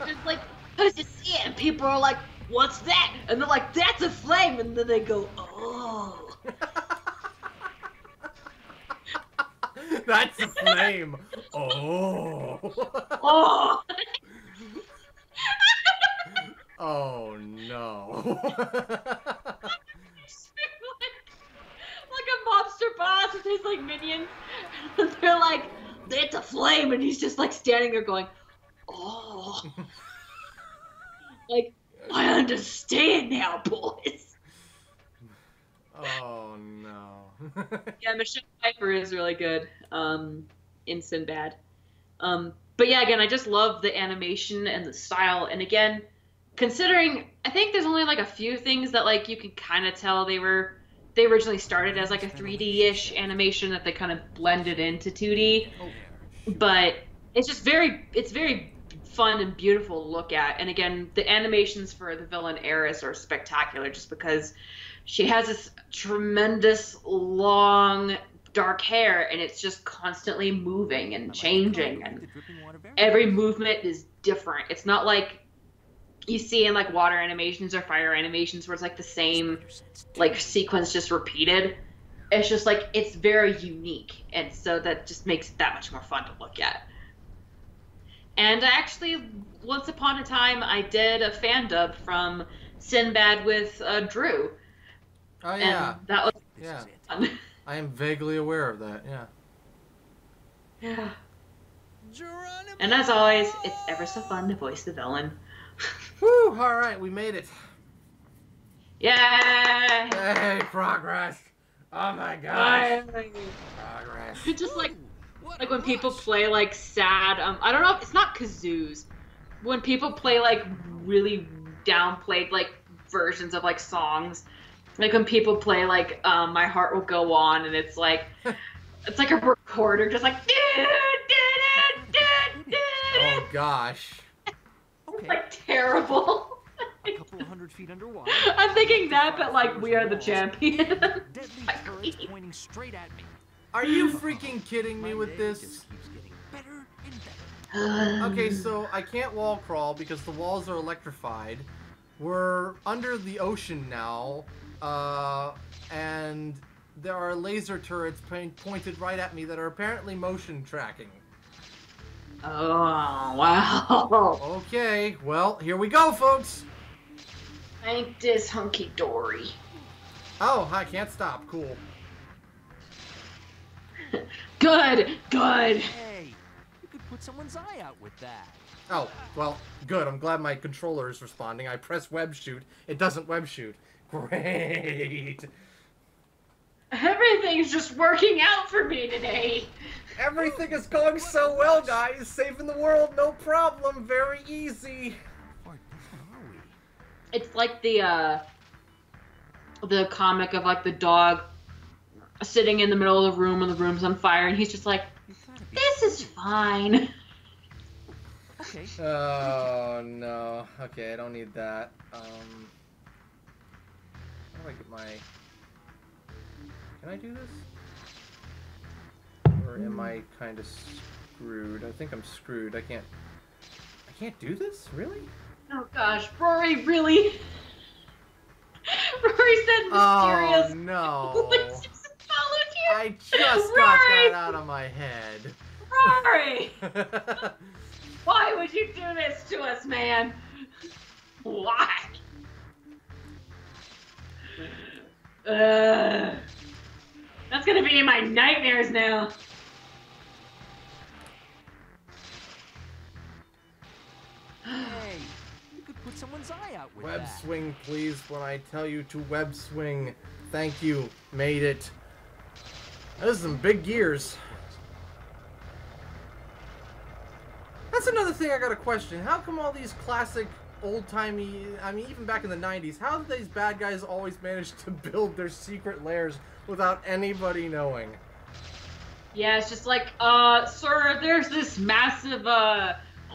It's like, cause you see it, and people are like, what's that? And they're like, that's a flame, and then they go, oh. That's a flame. Oh. Oh. Oh no. Like a mobster boss with his like minions. They're like, it's a flame, and he's just like standing there going, oh. Like, I understand now, boys. Oh no. Yeah, Michelle Pfeiffer is really good in Sinbad. But yeah, again, I just love the animation and the style. And again, considering, I think there's only like a few things that like you can kind of tell they originally started as like a 3D-ish animation that they kind of blended into 2D. But it's just it's very fun and beautiful to look at. And again, the animations for the villain Eris are spectacular just because she has this tremendous long dark hair, and it's just constantly moving and changing, and every movement is different. It's not like you see in like water animations or fire animations where it's like the same like sequence just repeated. It's just like it's very unique, and so that just makes it that much more fun to look at. And actually, once upon a time, I did a fan dub from Sinbad with Drew. Oh yeah. And that was fun. I am vaguely aware of that, yeah. Yeah. And as always, it's ever so fun to voice the villain. Woo! Alright, we made it. Yay! Hey, progress! Oh my gosh! Progress. Just like when people play like sad, I don't know, it's not kazoos. When people play like really downplayed like versions of like songs. Like when people play like My Heart Will Go On, and it's like a recorder just like oh gosh. It's like terrible. A couple 100 feet underwater. I'm thinking that, but like We Are the Champions. Deadly birds pointing straight at me. Are you freaking kidding me with this? Just keeps getting better and better. Okay, so I can't wall crawl because the walls are electrified. We're under the ocean now. And there are laser turrets pointed right at me that are apparently motion tracking. Oh, wow. Okay, well, here we go, folks. Ain't this hunky-dory. Oh, I can't stop. Cool. Good, good. Hey, you could put someone's eye out with that. Oh, well, good. I'm glad my controller is responding. I press web shoot. It doesn't web shoot. Great. Everything's just working out for me today. Everything is going so well, guys. Saving the world, no problem. Very easy. Where are we? It's like the comic of like the dog sitting in the middle of the room and the room's on fire and he's just like, this is fine. Okay. Oh, no. Okay, I don't need that. How do I get my... Can I do this? Or am I kind of screwed? I think I'm screwed. I can't do this? Really? Oh gosh, Rory, really? Rory said mysterious. Oh, no. Followed you. I just got that out of my head. Rory! Why would you do this to us, man? Why? That's gonna be in my nightmares now. Hey, you could put someone's eye out with Web that. swing, please, when I tell you to web swing. Thank you. Made it. Those are some big gears. That's another thing I got a question. How come all these classic, old-timey, I mean, even back in the 90s, how did these bad guys always manage to build their secret lairs without anybody knowing? Yeah, it's just like, sir, there's this massive,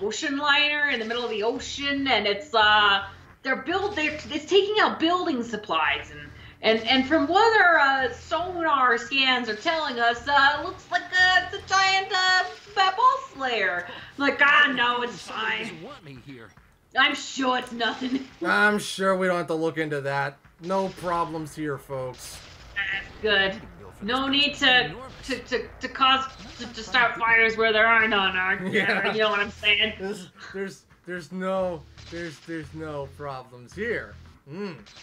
ocean liner in the middle of the ocean, and it's, it's taking out building supplies, and from what our, sonar scans are telling us, it looks like, it's a giant, boss lair. Like, no, it's Somebody fine. doesn't want me here. I'm sure it's nothing. I'm sure we don't have to look into that. No problems here, folks. That's good. No need to start fires where there are none. Yeah. You know what I'm saying? There's no problems here.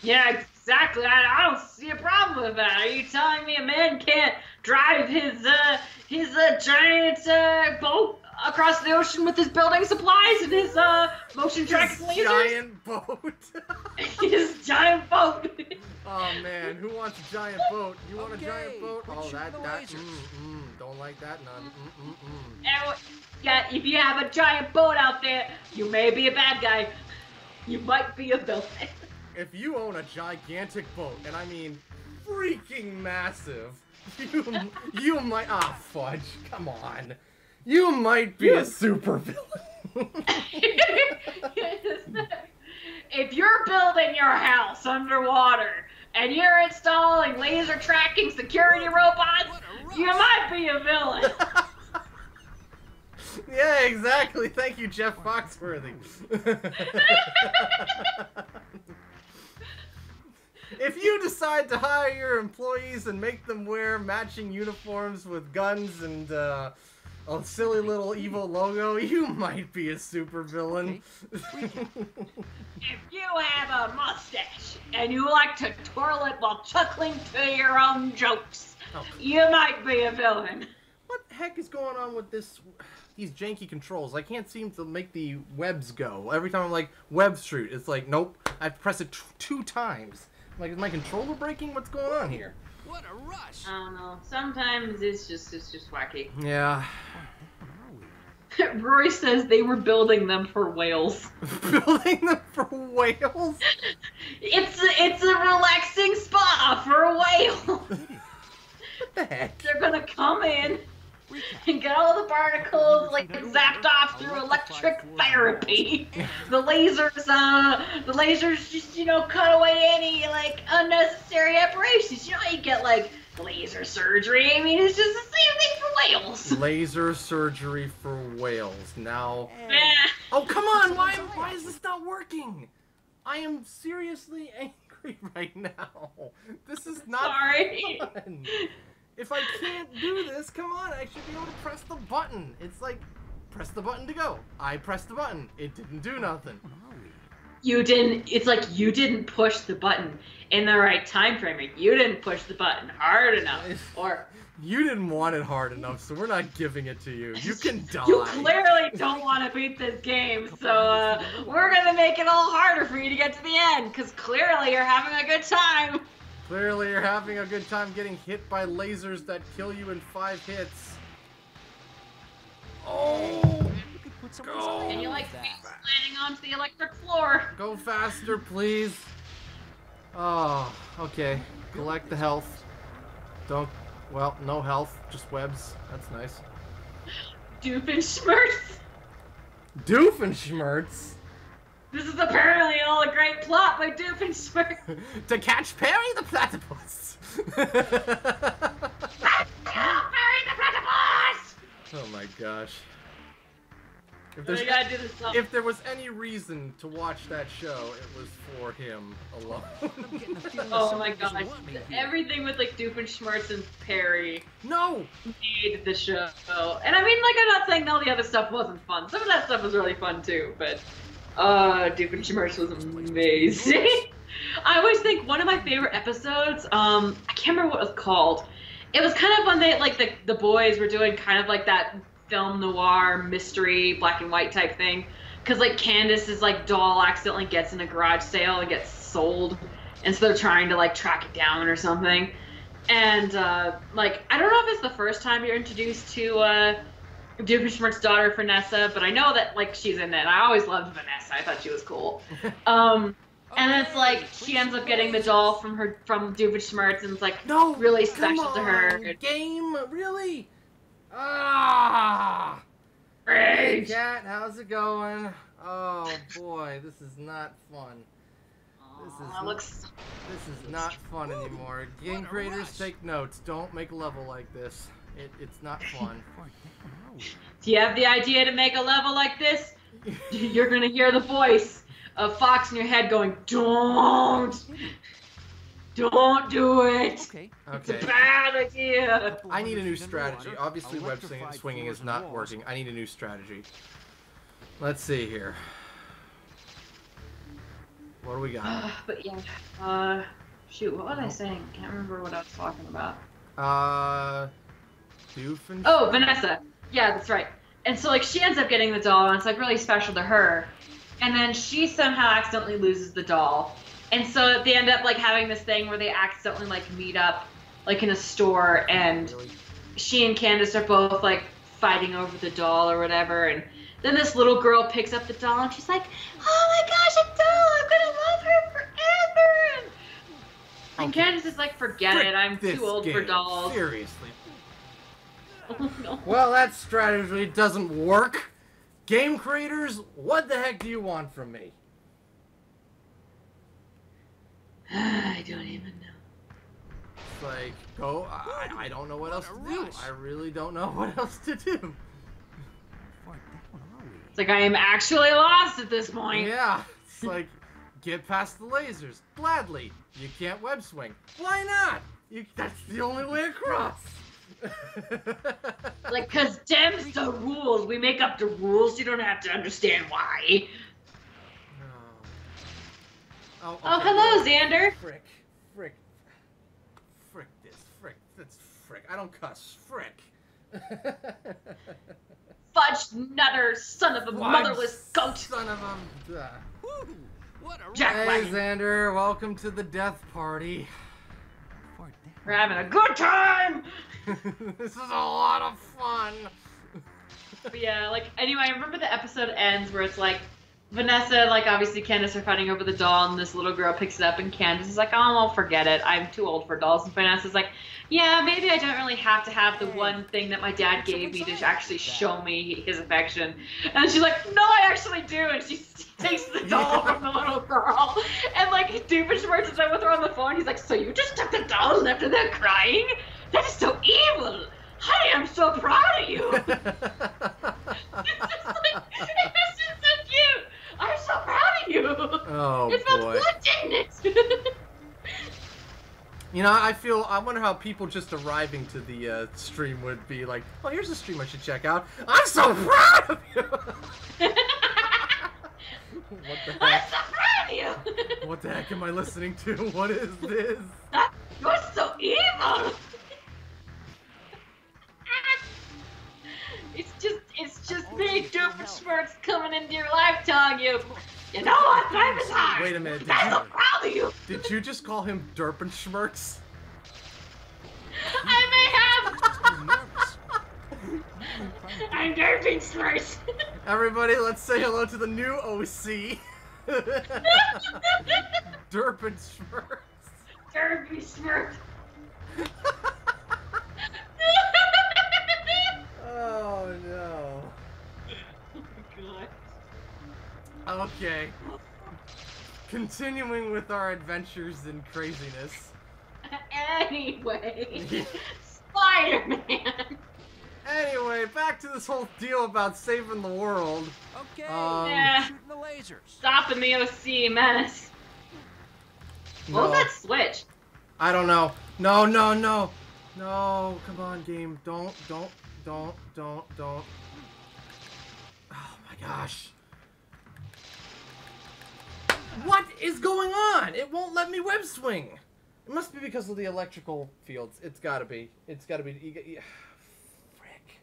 Yeah, exactly. I don't see a problem with that. Are you telling me a man can't drive his giant boat across the ocean with his building supplies and his motion tracking lasers? Giant boat. His giant boat. Oh man, who wants a giant boat? You want a giant boat? quit Oh, shooting that the lasers. don't like that none. And, yeah, if you have a giant boat out there, you may be a bad guy. You might be a villain. If you own a gigantic boat, and I mean freaking massive, you might fudge. Come on, you might be a supervillain. If you're building your house underwater and you're installing laser tracking security robots, you might be a villain. Yeah, exactly. Thank you, Jeff Foxworthy. If you decide to hire your employees and make them wear matching uniforms with guns and a silly little evil logo, you might be a supervillain. If you have a mustache and you like to twirl it while chuckling to your own jokes, you might be a villain. What the heck is going on with these janky controls? I can't seem to make the webs go. Every time I'm like, web shoot, it's like, nope, I have to press it 2 times. Like, is my controller breaking? What's going on here? What a rush! I don't know. Sometimes it's just wacky. Yeah. Rory says they were building them for whales. Building them for whales? It's a relaxing spa for a whale. What the heck? They're gonna come in and get all the particles like zapped off through electric therapy. The lasers just, cut away any like unnecessary aberrations. You know how you get like laser surgery? I mean, it's just the same thing for whales. Laser surgery for whales. Now. Eh. Oh, come on! Why is this not working? I am seriously angry right now. This is not Sorry. fun. If I can't do this, come on, I should be able to press the button. It's like, press the button to go. I pressed the button. It didn't do nothing. you didn't. It's like you didn't push the button in the right time frame. You didn't push the button hard enough, or You didn't want it hard enough, so we're not giving it to you. You can die. you clearly don't want to beat this game, so we're gonna make it all harder for you to get to the end, because clearly you're having a good time. Clearly you're having a good time getting hit by lasers that kill you in 5 hits. Oh! Go! And you like landing onto the electric floor. Go faster, please. Oh, okay. Collect the health. Don't... Well, no health, just webs. That's nice. Doofenshmirtz. Doofenshmirtz? This is apparently all a great plot by Doofenshmirtz. To catch Perry the Platypus! Perry the platypus! Oh my gosh. You gotta do this stuff. If there was any reason to watch that show, it was for him alone. Oh my gosh. Everything with like Doofenshmirtz and Perry No! made the show. And I mean, like, I'm not saying all the other stuff wasn't fun. Some of that stuff was really fun too, but Doofenshmirtz was amazing. I always think one of my favorite episodes, I can't remember what it was called. It was kind of when they, like, the boys were doing kind of like that film noir mystery black and white type thing, because like Candace's like doll accidentally gets in a garage sale and gets sold, and so they're trying to like track it down or something. And like, I don't know if it's the first time you're introduced to Doofenshmirtz's daughter Vanessa, but I know that like she's in it. And I always loved Vanessa. I thought she was cool. And it's like she ends up getting the doll from Doofenshmirtz, and it's like really special to her. Game, really? Ah! Hey, Cat, how's it going? Oh boy, this is not fun. This is not fun anymore. Game creators, take notes. Don't make a level like this. It's not fun. Do you have the idea to make a level like this? You're gonna hear the voice of Fox in your head going, "Don't do it. Okay. It's a bad idea." I need a new strategy. Obviously, web swinging is not working. I need a new strategy. Let's see here. What do we got? But yeah, shoot, what was I saying? Can't remember what I was talking about. Doofenshmirtz? Oh, Vanessa. Yeah, that's right. And so, like, she ends up getting the doll, and it's, like, really special to her. And then she somehow accidentally loses the doll. And so they end up, like, having this thing where they accidentally, like, meet up, like, in a store, and she and Candace are both, like, fighting over the doll or whatever, and then this little girl picks up the doll, and she's like, "Oh my gosh, a doll! I'm gonna love her forever!" And Candace is like, "Forget it, I'm too old for dolls." Seriously. Oh, no. Well, that strategy doesn't work. Game creators, what the heck do you want from me? I don't even know. It's like, go, I don't know what else to do. I really don't know what else to do. It's like, I am actually lost at this point. Yeah, it's like, get past the lasers. Gladly. You can't web swing. Why not? That's the only way across. Like, cause dem's the rules. We make up the rules. You don't have to understand why. Oh, hello, Xander. Frick this. That's frick. I don't cuss. Frick. Fudge nutter, son of a motherless goat. Son of a... What a Jack Hey, Wagon. Xander. Welcome to the death party. We're having a good time. This is a lot of fun. But yeah, like, anyway, I remember the episode ends where it's like, Vanessa, like, obviously Candace are fighting over the doll, and this little girl picks it up, and Candace is like, "Oh, well, forget it. I'm too old for dolls." And Vanessa's like, "Yeah, maybe I don't really have to have the one thing that my dad gave me to actually show me his affection." And she's like, "No, I actually do." And she takes the doll from the little girl. And, like, Doofenshmirtz is with her on the phone. He's like, "So you just took the doll and left her there crying? That is so evil. Honey, I'm so proud of you." It's just so cute. I'm so proud of you. Oh, it felt boy. good, didn't it? You know, I wonder how people just arriving to the stream would be like, "Oh, here's a stream I should check out. I'm so proud of you." What the I'm heck? so proud what the heck am I listening to? What is this? You're so evil! It's just big Doofenshmirtz coming into your life telling you, you know what, life is hard. Wait a minute, I'm so proud of you. did you just call him Derpenschmertz? I may have. I'm Doofenshmirtz. Everybody, let's say hello to the new OC. Derpenschmertz. Doofenshmirtz. Oh no. God. Okay. Continuing with our adventures in craziness. Anyway, Spider-Man. Anyway, back to this whole deal about saving the world. Okay, Yeah. shooting the lasers. Stopping the OC menace. What was that switch? I don't know. No, no, no. No, come on, game. Don't. Oh my gosh. What is going on? It won't let me web swing. It must be because of the electrical fields. It's gotta be. It's gotta be. Frick.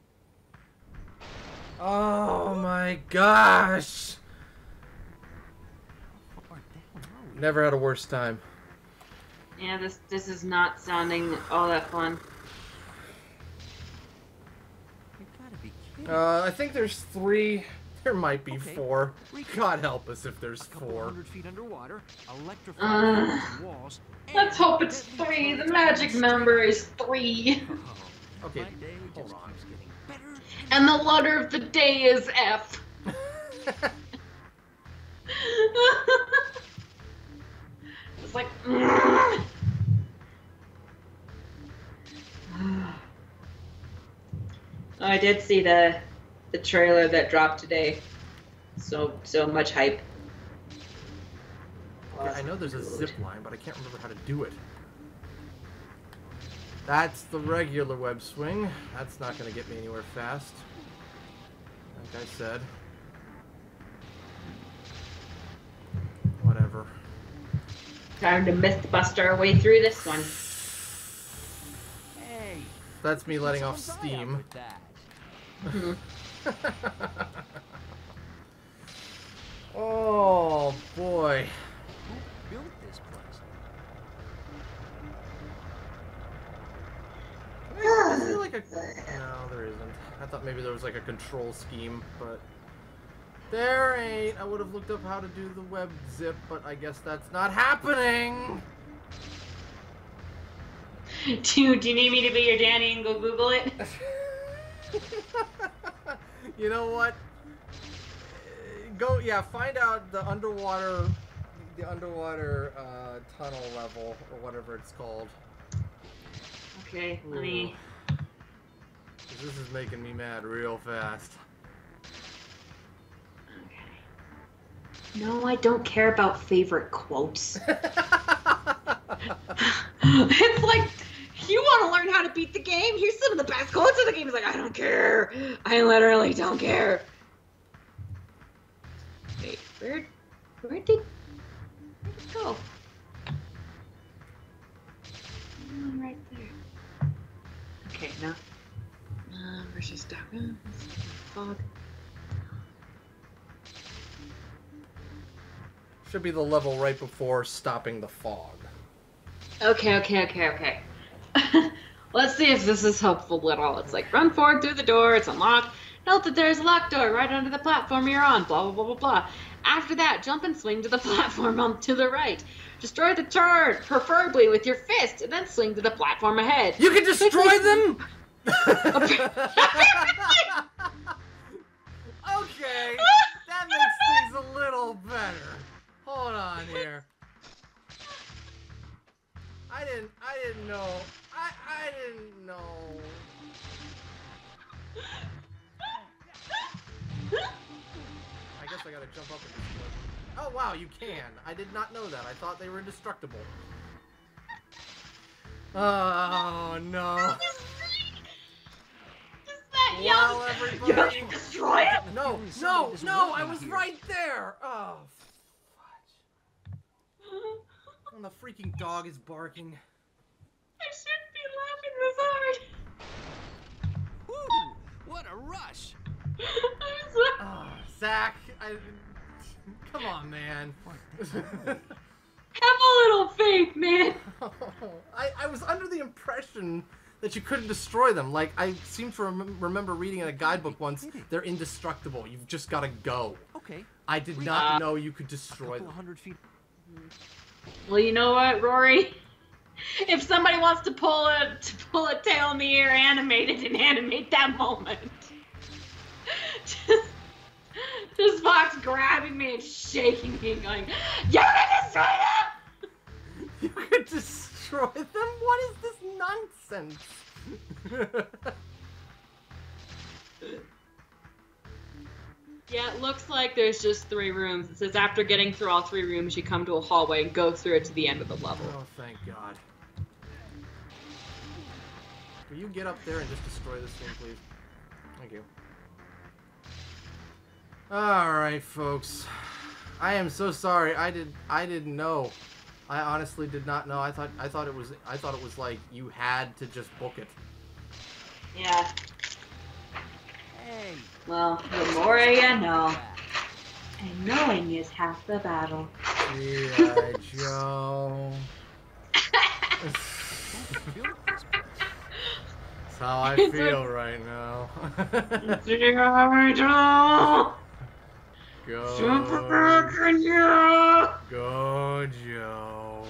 Oh my gosh. Never had a worse time. Yeah, this is not sounding all that fun. You gotta be kidding. I think there's 3. There might be Okay. 4. God help us if there's A couple 4. 100 feet underwater, electrified walls. Let's and hope it's deadly 3. The bullets magic and number is 3. Okay, My day hold just on. keeps getting better And the letter of the day is F. It's like. Oh, I did see the trailer that dropped today. So much hype. Yeah, I know there's a zip line, but I can't remember how to do it. That's the regular web swing. That's not going to get me anywhere fast. Like I said. Whatever. Time to Mythbuster our way through this one. Hey, That's me letting off someone's eye out steam. with that. Oh boy. Who built this place? Is there like a... No, there isn't. I thought maybe there was like a control scheme, but... There ain't. I would have looked up how to do the web zip, but I guess that's not happening! Dude, do you need me to be your Danny and go Google it? You know what? Go, yeah, find out the underwater tunnel level, or whatever it's called. Okay, let me... 'Cause this is making me mad real fast. No, I don't care about favorite quotes. It's like, you want to learn how to beat the game? Here's some of the best quotes of the game. It's like, I don't care. I literally don't care. Wait, where did it go? Right there. Okay, now. Versus Dark. Fog. Should be the level right before stopping the fog. Okay. Let's see if this is helpful at all. It's like, run forward through the door, it's unlocked. Note that there's a locked door right under the platform you're on, blah, blah, blah, blah, blah. After that, jump and swing to the platform on to the right. Destroy the turret, preferably with your fist, and then swing to the platform ahead. You can destroy them? Okay, that makes things a little better. Hold on here. I didn't know. I didn't know. I guess I gotta jump up and destroy them. Oh wow, you can. I did not know that. I thought they were indestructible. Oh no. Well, everybody. You destroy it? No, I was right there. Oh, fudge. And the freaking dog is barking. I shouldn't be laughing this hard. Woo! What a rush! I'm sorry. Oh, Zach, come on, man. Have a little faith, man. I was under the impression that you couldn't destroy them. Like, I seem to remember reading in a guidebook once, they're indestructible. You've just got to go. Okay. I did not know you could destroy them. 100 feet. Well, you know what, Rory? If somebody wants to pull a tail in the air animated and animate that moment. Just Fox grabbing me and shaking me and going, "You're gonna destroy them!" You could destroy them? What is this nonsense? Yeah, it looks like there's just 3 rooms. It says after getting through all 3 rooms, you come to a hallway and go through it to the end of the level. Oh, thank God. Will you get up there and just destroy this thing, please? Thank you. Alright, folks. I am so sorry. I didn't know. I honestly did not know. I thought it was like you had to just book it. Yeah. Hey. Well, the more you know. And knowing is half the battle. G.I. Joe. That's how I feel right now. G.I. Joe! Go. Go, Joe.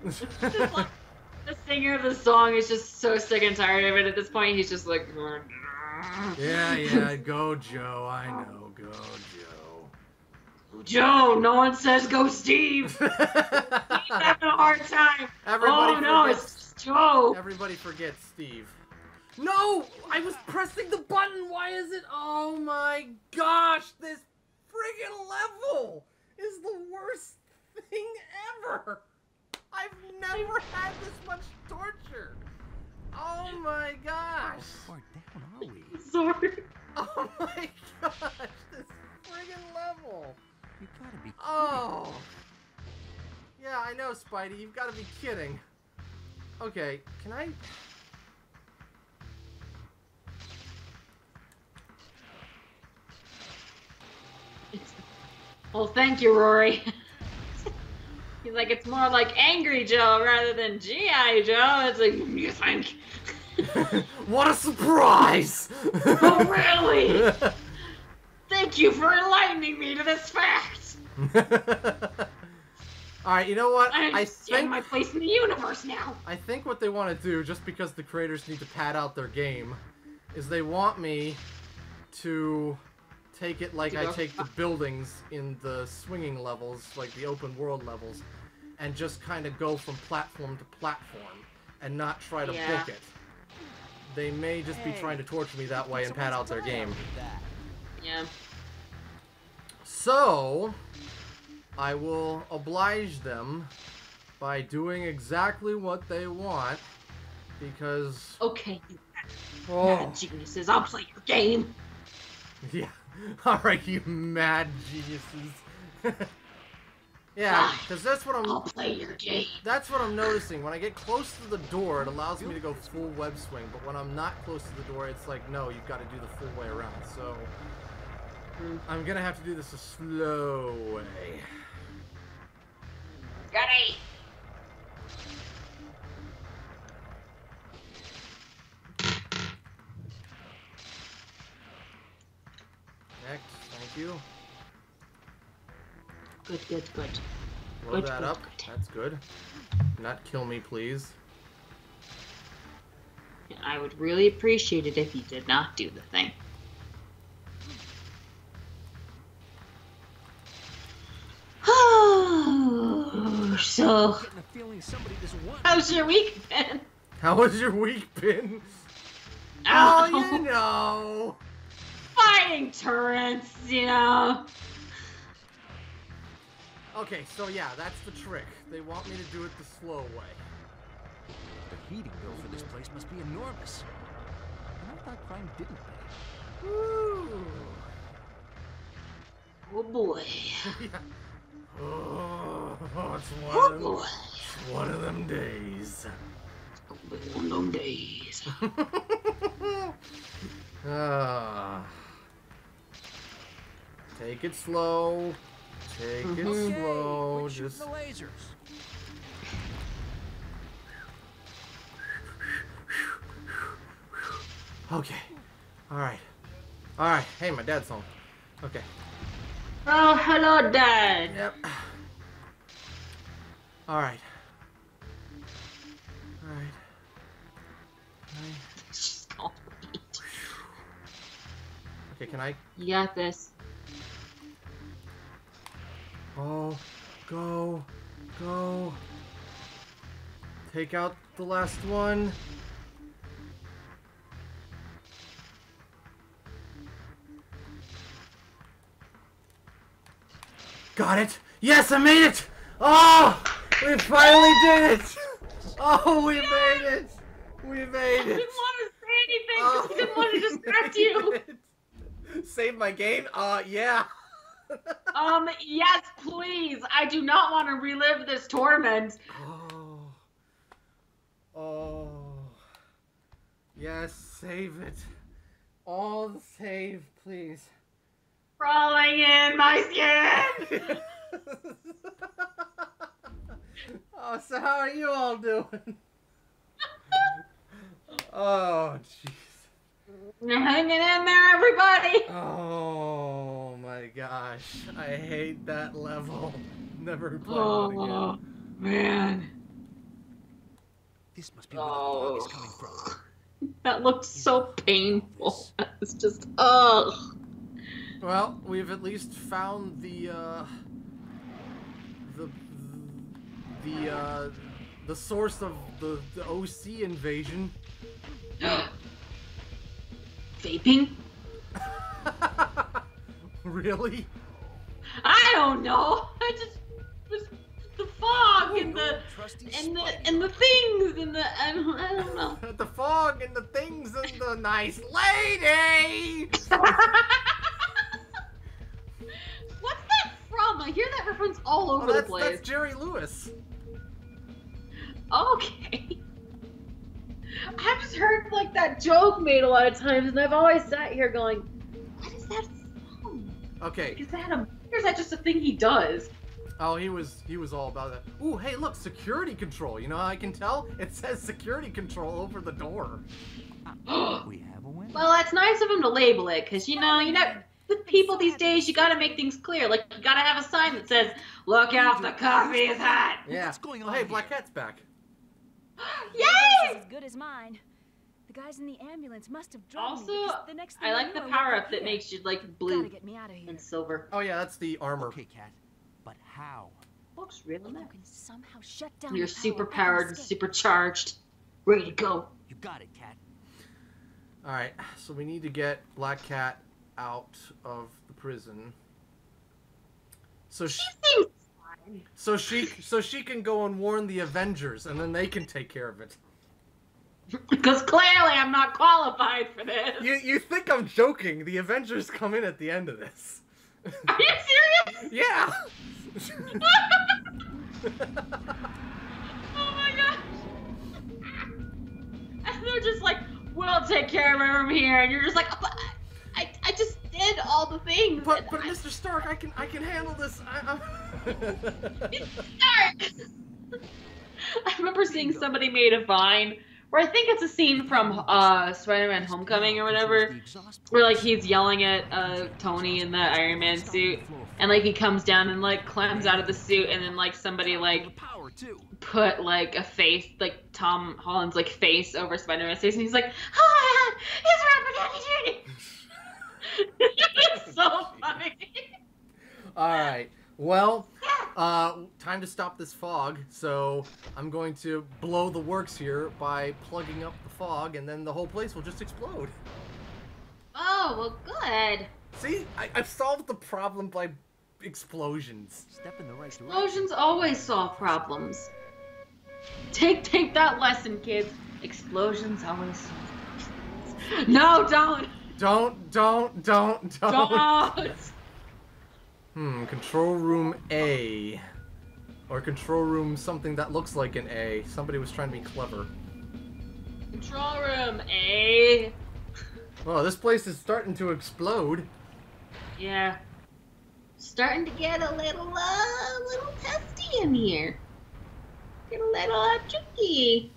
The singer of the song is just so sick and tired of it at this point. He's just like, Yeah, go, Joe. I know, go, Joe. Joe, no one says go, Steve. He's having a hard time. Everybody it's Joe. Everybody forgets Steve. No! I was pressing the button! Why is it? Oh my gosh! This friggin' level is the worst thing ever! I've never had this much torture! Oh my gosh! How far down are we? Sorry. Oh my gosh! This friggin' level! You gotta be kidding. Oh! Yeah, I know, Spidey. You've gotta be kidding. Okay, can I... Well, thank you, Rory. He's like, it's more like Angry Joe rather than G.I. Joe. It's like, you think? What a surprise! Oh, really? Thank you for enlightening me to this fact. Alright, you know what? I I understand think my place in the universe now. I think what they want to do, just because the creators need to pad out their game, is they want me to take it like I take the buildings in the swinging levels, like the open world levels, and just kind of go from platform to platform, and not try to book it. They may just be trying to torture me that way and pad out their game. Yeah. So, I will oblige them by doing exactly what they want, because... Okay, you mad geniuses, I'll play your game. Yeah. Alright, you mad geniuses. Yeah, because that's what I'll play your game. That's what I'm noticing. When I get close to the door, it allows me to go full web swing, but when I'm not close to the door, it's like, no, you've got to do the full way around. So, I'm gonna have to do this a slow way. Got it. Next, thank you. Good. Load that up. That's good. Not kill me, please. I would really appreciate it if you did not do the thing. So, Getting a feeling somebody just won. how's your week been? How was your week been? Oh, Oh, you know. fighting turrets, you know. Okay, so yeah, that's the trick. They want me to do it the slow way. The heating bill for this place must be enormous. And I thought crime didn't pay. Woo. Oh boy. Yeah. Oh. Oh, it's one of them days. One of them days. Take it slow. Take it slow. Quit shooting Just the lasers. okay. All right. All right. Hey, my dad's home. Okay. Oh, hello, Dad. Yep. All right. All right. Okay, can I? You got this. Oh, go. Take out the last one. Got it. Yes, I made it. Oh, we finally did it. Oh, we made it. We made I it. didn't want to say anything because I didn't want to distract you. Save my game? Yeah. Yes, please. I do not want to relive this torment. Oh. Yes, save it. All the save, please. Crawling in my skin. Oh, so how are you all doing? Oh, jeez. You're hanging in there, everybody. Oh my gosh, I hate that level. Never play it again. Man. This must be where the fog is coming from. That looked so painful. It's just, ugh. Well, we've at least found the source of the OC invasion. Vaping? Really? I don't know. I just was the fog and the things and the I don't know. The fog and the things and the nice lady. What's that from? I hear that reference all over the place. That's Jerry Lewis. Okay. I've just heard like that joke made a lot of times, and I've always sat here going, "What is that from? Okay. Is that or is that just a thing he does?" Oh, he was all about that. Ooh, hey, look, security control. You know how I can tell? It says security control over the door. We have a winner. Well, it's nice of him to label it, because you know, with people these days, you gotta make things clear. Like, you gotta have a sign that says, "Look out, the coffee is hot." Yeah. What's going on Hey, here? Black Cat's back. Yay! As good as mine. The guys in the ambulance must have drugged Also, me because the next thing I like the knew, power woke up that here. makes you like Gotta blue get me out of here. and silver. Oh yeah, that's the armor. Okay, Cat. But how? Looks real You nice. can somehow shut down You're the power super and powered and escape. supercharged, ready to go. You got it, Cat. All right, so we need to get Black Cat out of the prison. So she can go and warn the Avengers, and then they can take care of it. Because clearly I'm not qualified for this. You think I'm joking? The Avengers come in at the end of this. Are you serious? Yeah. Oh my gosh. And they're just like, "We'll take care of him from here," and you're just like, "But I just did all the things." But Mr. Stark, I can handle this. Stark! I remember seeing somebody made a Vine where I think it's a scene from Spider-Man Homecoming or whatever, where like he's yelling at Tony in the Iron Man suit, and like he comes down and like climbs out of the suit, and then like somebody like Power too. put like a face, like Tom Holland's like face over Spider-Man's face, and he's like, "Oh, it's Robert Downey Jr." It's so funny. All right. Well, time to stop this fog. So I'm going to blow the works here by plugging up the fog, and then the whole place will just explode. Oh, well, good. See, I've solved the problem by explosions. Step in the right direction. Explosions always solve problems. Take that lesson, kids. Explosions always solve problems. No, don't. Don't. Don't. Control room A. Or control room, something that looks like an A. Somebody was trying to be clever. Control room A. Oh, this place is starting to explode. Yeah. Starting to get a little testy in here. Get a little tricky.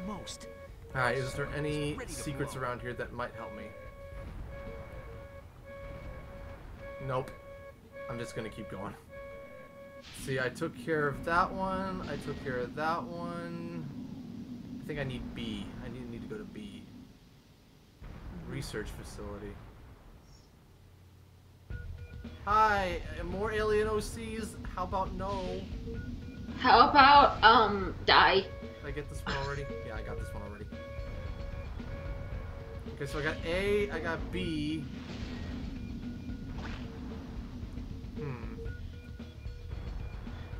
Almost. Alright, is there any secrets around here that might help me? Nope. I'm just gonna keep going. See, I took care of that one. I took care of that one. I think I need B. I need to go to B. Research facility. Hi, more alien OCs? How about no? How about, die? Did I get this one already? Yeah, I got this one already. Okay, so I got A, I got B.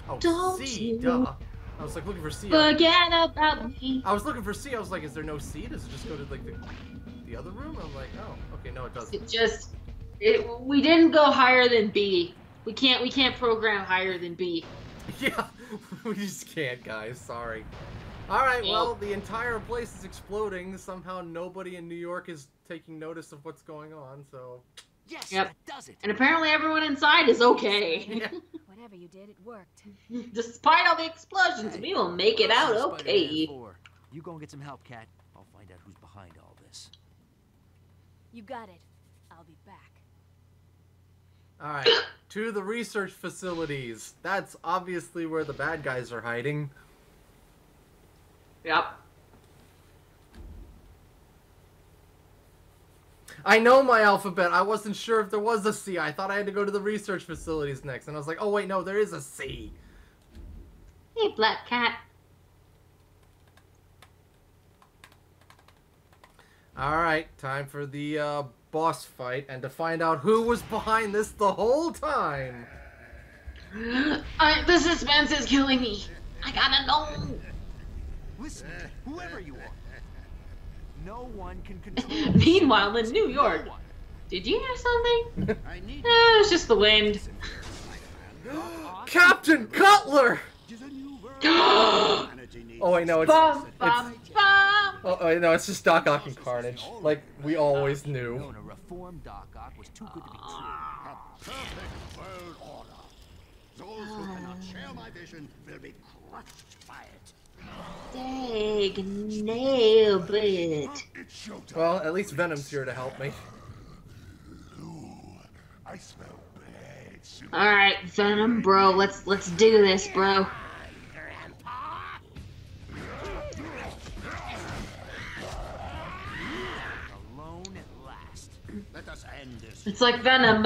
Oh, Don't C, you duh. I was like looking for C. Forget about me. I was looking for C. I was like, is there no C? Does it just go to like the other room? I'm like, oh, okay, no, it doesn't. It just, we didn't go higher than B. We can't program higher than B. Yeah, we just can't, guys. Sorry. All right, well, the entire place is exploding. Somehow nobody in New York is taking notice of what's going on, so... Yes, Yep. that does it. And apparently everyone inside is okay. Yeah. Whatever you did, it worked. Despite all the explosions, we will make it out okay. You go and get some help, Kat. I'll find out who's behind all this. You got it. I'll be back. Alright, to the research facilities. That's obviously where the bad guys are hiding. Yep. I know my alphabet. I wasn't sure if there was a C. I thought I had to go to the research facilities next. And I was like, oh wait, no, there is a C. Hey, Black Cat. Alright, time for the boss fight and to find out who was behind this the whole time. The suspense is killing me. I gotta know. Listen, whoever you are, no one can control. Meanwhile, in New York, did you hear something? It was just the wind. Captain Cutler! Oh wait, no, it's oh wait, no, it's just Doc Ock and Carnage, like we always knew. Known a reformed Doc Ock was too good to be true. Perfect world order. Those who cannot share my vision will be crushed by it. Dang, nailed it. It's showtime. Well, at least Venom's here to help me. Ooh, I smell bad soup. All right, Venom, bro, let's do this, bro. Alone at last. Let us end this. It's like Venom.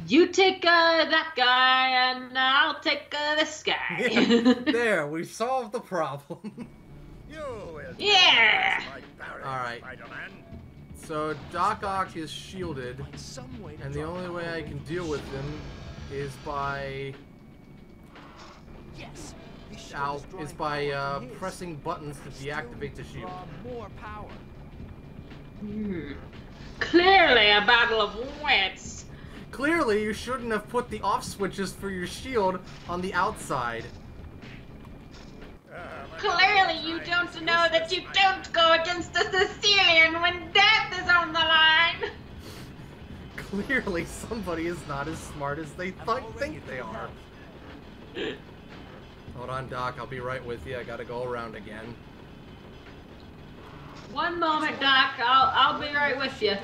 You take that guy, and I'll take this guy. There, we solved the problem. You will Yeah. All right. Spider-Man. So Doc Ock is shielded, Find some way to and the drop only the way I whole can thing. deal with him is by Yes. This shield is drawing by power from his. pressing buttons to Still deactivate the shield. draw more power. Clearly a battle of wits. Clearly, you shouldn't have put the off switches for your shield on the outside. Clearly you don't know that you don't go against a Sicilian when death is on the line. Clearly, somebody is not as smart as they think they are. Hold on, Doc. I'll be right with you. I gotta go around again. One moment, Doc. I'll be right with you. I'm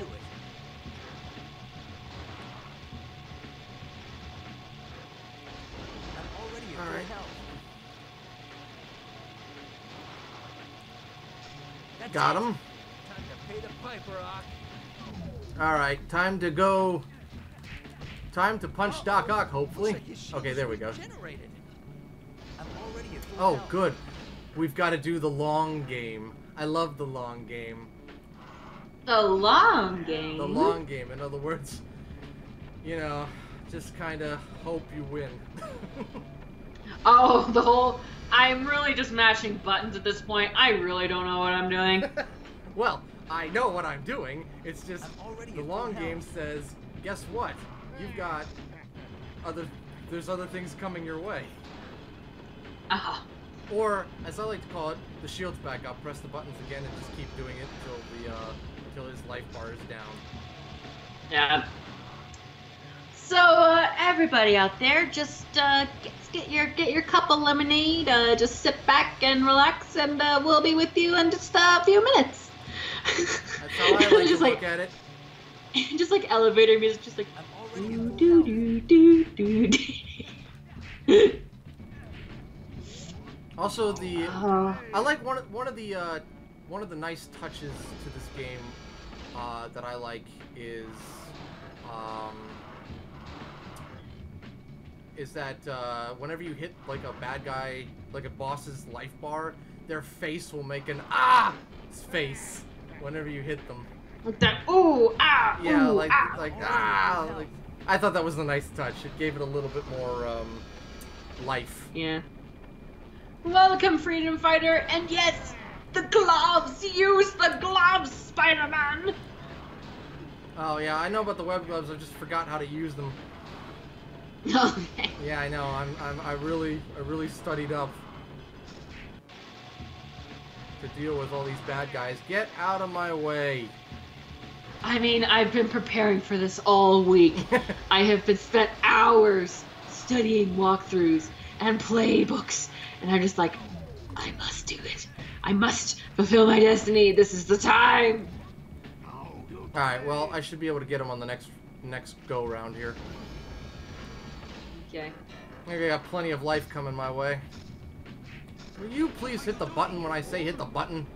already at All full right. health. That's Got it. him. Time to pay the piper, Ock. Alright, time to go. Time to punch Doc Ock, hopefully. Looks like his shield's Okay, there we go. regenerated. I'm already at full Oh, health. good. We've got to do the long game. I love the long game. The long game. The long game. In other words, you know, just kind of hope you win. Oh, the whole. I'm really just mashing buttons at this point. I really don't know what I'm doing. Well, I know what I'm doing. It's just I'm already the at long full game health. says, guess what? You've got there's other things coming your way. Or, as I like to call it, the shield's back up. Press the buttons again and just keep doing it until his life bar is down. Yeah. So everybody out there, just get your cup of lemonade. Just sit back and relax, and we'll be with you in just a few minutes. That's how I like to look at it. Just like elevator music, just like do do do do do. Also, I like one of the nice touches to this game that I like is that whenever you hit like a bad guy, like a boss's life bar, their face will make an face whenever you hit them. Like that, ooh, ah, yeah, ooh, like ah. like like. I thought that was a nice touch. It gave it a little bit more life. Yeah. Welcome, Freedom Fighter, and yes, the gloves. Use the gloves, Spider-Man. Oh yeah, I know about the web gloves. I just forgot how to use them. Okay. Yeah, I know. I really studied up to deal with all these bad guys. Get out of my way. I mean, I've been preparing for this all week. I have been spent hours studying walkthroughs and playbooks, and I'm just like, I must do it. I must fulfill my destiny. This is the time. Alright, well, I should be able to get him on the next go round here. Okay. I got plenty of life coming my way. Will you please hit the button when I say hit the button?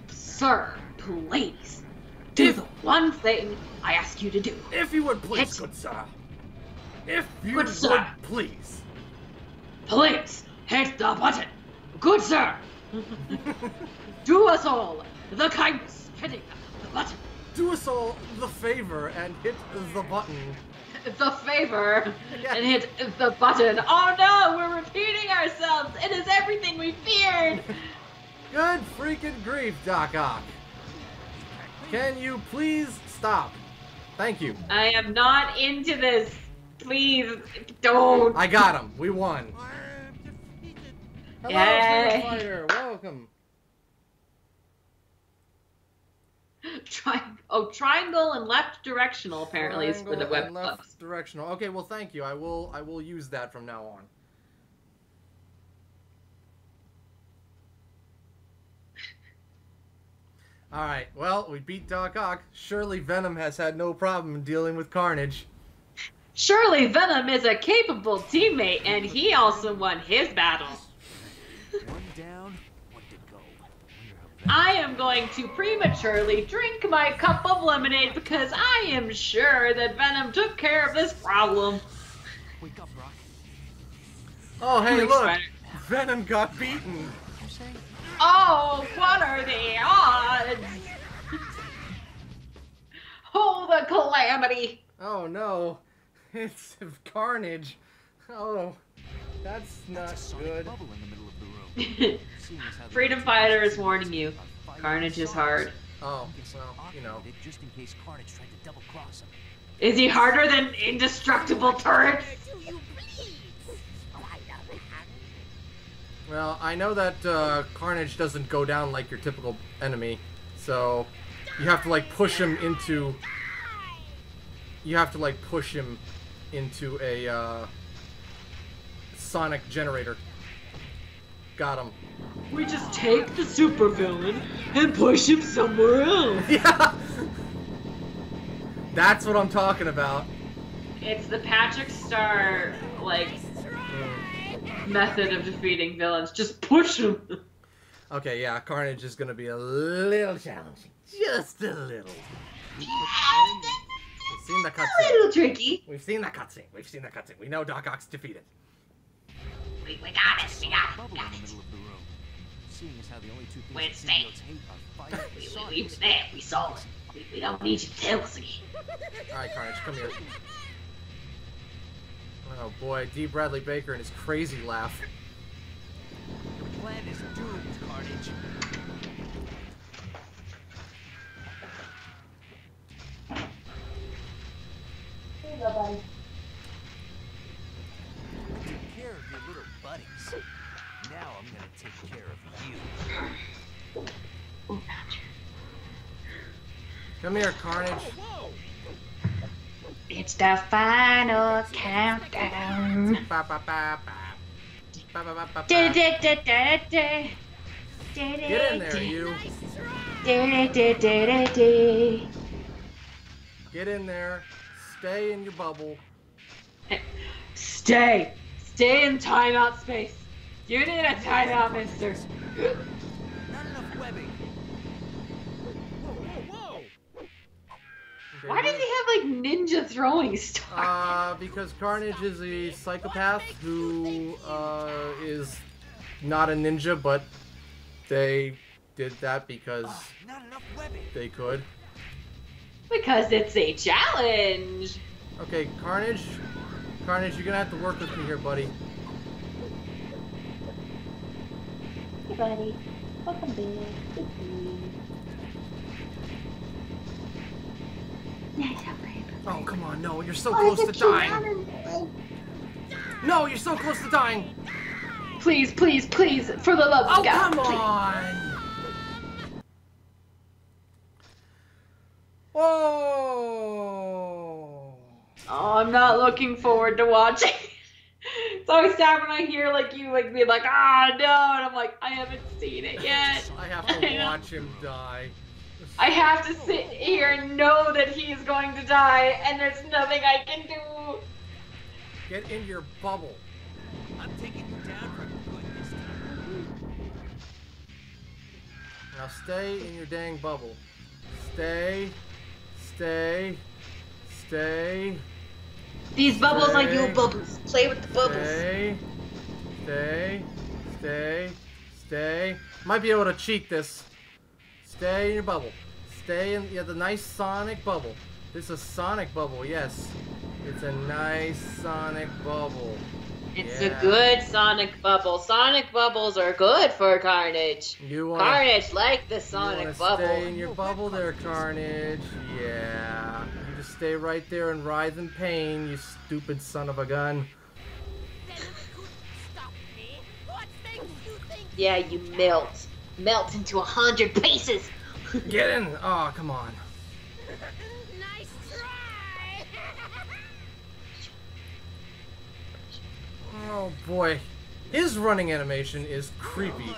Sir, please. Do the one thing I ask you to do. If you would please, good sir. If you Good would sir. please. Please, hit the button. Good sir. Do us all the kindness, hitting the button. Do us all the favor and hit the button. The favor and hit the button. Oh no, we're repeating ourselves. It is everything we feared. Good freaking grief, Doc Ock. Can you please stop? Thank you. I am not into this. Please don't. I got him. We won. Hello, Yay. Freedom Fighter. Welcome. Triangle and left directional apparently is for the Triangle web and left gloves. directional. Okay, well, thank you. I will use that from now on. Alright, well, we beat Doc Ock. Surely Venom has had no problem dealing with Carnage. Surely Venom is a capable teammate, and he also won his battle. One down, one to go. I am going to prematurely drink my cup of lemonade because I am sure that Venom took care of this problem. Wake up, Brock. Oh, hey, Thanks, look! Spider. Venom got beaten! You say? Oh, what are the odds? Oh, the calamity. Oh, no. It's Carnage. Oh, that's not good. Bubble in the middle of the room. Freedom Fighter is warning you. Carnage is hard. Oh, well, you know. Just in case Carnage tried to double cross him. Is he harder than indestructible turrets? Well, I know that Carnage doesn't go down like your typical enemy, so you have to like push him into. You have to like push him into a sonic generator. Got him. We just take the supervillain and push him somewhere else. Yeah. That's what I'm talking about. It's the Patrick Star like method of defeating villains. Just push them. Okay, yeah, Carnage is gonna be a little challenging. Just a little. We've seen the A cutscene. little tricky. We've seen the cutscene. We've seen the cutscene. We know Doc Ock's defeated. We got it. We got Bubble it. in the middle of the room. Seeing as how the only two things Wait, that stay. symbiotes hate are fire and We science. were there. We saw it. We don't need you to tell us again. Alright, Carnage, come here. Oh boy, D. Bradley Baker and his crazy laugh. Your plan is doomed, Carnage. Here you go, buddy. Take care of your buddies. Now I'm gonna take care of you. Come here, Carnage. It's the final countdown. Ba, ba, ba, ba. Ba, ba, ba, ba, ba. Get Get in there, you. Get in there. Stay in your bubble. Stay in timeout space. You need a timeout, mister. Not enough webbing. Whoa! Okay, Why does he have like ninja throwing stars? Because Carnage is a psychopath who is not a ninja, but they did that because Not enough webbing. they could. Because it's a challenge. Okay, Carnage, you're gonna have to work with me here, buddy. Hey, buddy. Welcome back. Nice babe. Oh, come on, no, you're so close to dying. No, you're so close to dying. Please, for the love of Oh, God. come please. on. Oh. Oh, I'm not looking forward to watching. It's always sad when I hear like you like be like, ah no, and I'm like, I haven't seen it yet. I have to watch him die. I have to sit here and know that he is going to die, and there's nothing I can do. Get in your bubble. I'm taking you down for good this time. Now stay in your dang bubble. Stay. These bubbles are Stay. you bubbles. Play with the bubbles. Stay. Might be able to cheat this. Stay in your bubble. Stay in the nice sonic bubble. This is a sonic bubble, yes. It's a nice sonic bubble. It's Yeah. a good sonic bubble. Sonic bubbles are good for Carnage. You wanna, Carnage like the you sonic wanna bubble. stay in your bubble there, Carnage. Yeah. You just stay right there and writhe in pain, you stupid son of a gun. Yeah, you melt. Melt into 100 pieces. Get in! Oh, come on. Nice try. Oh boy. His running animation is creepy.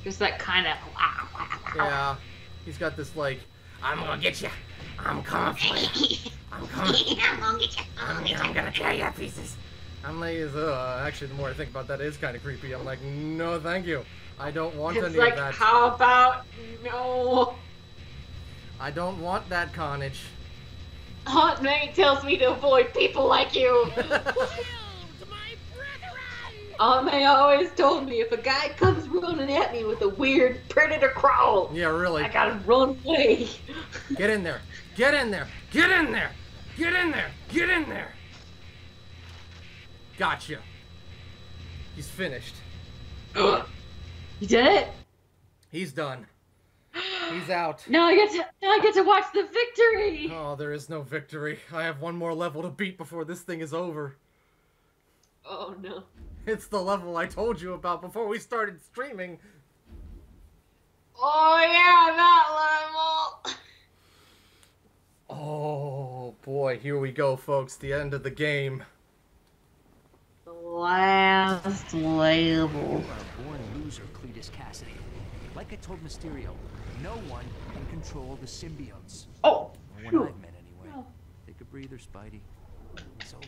Just that kind of. Yeah. He's got this like, I'm gonna get you. I'm coming for you. I'm coming. I'm gonna tear you to pieces. I'm like, actually, the more I think about that, it is kind of creepy. I'm like, no, thank you. I don't want It's any like, of that. how about no? I don't want that carnage. Aunt May tells me to avoid people like you. Aunt May always told me if a guy comes running at me with a weird predator crawl, Yeah, really. I gotta run away. Get in there. Get in there. Get in there. Get in there. Get in there. Gotcha. He's finished. You did it? He's done. He's out. Now I get to watch the victory. Oh, there is no victory. I have one more level to beat before this thing is over. Oh no. It's the level I told you about before we started streaming. Oh yeah, that level. Oh boy, here we go, folks. The end of the game. The last level. You are a born loser, Cletus Cassidy. Like I told Mysterio, no one can control the symbiotes. Oh. Or one I've met anyway. Take a breather, Spidey. It's over.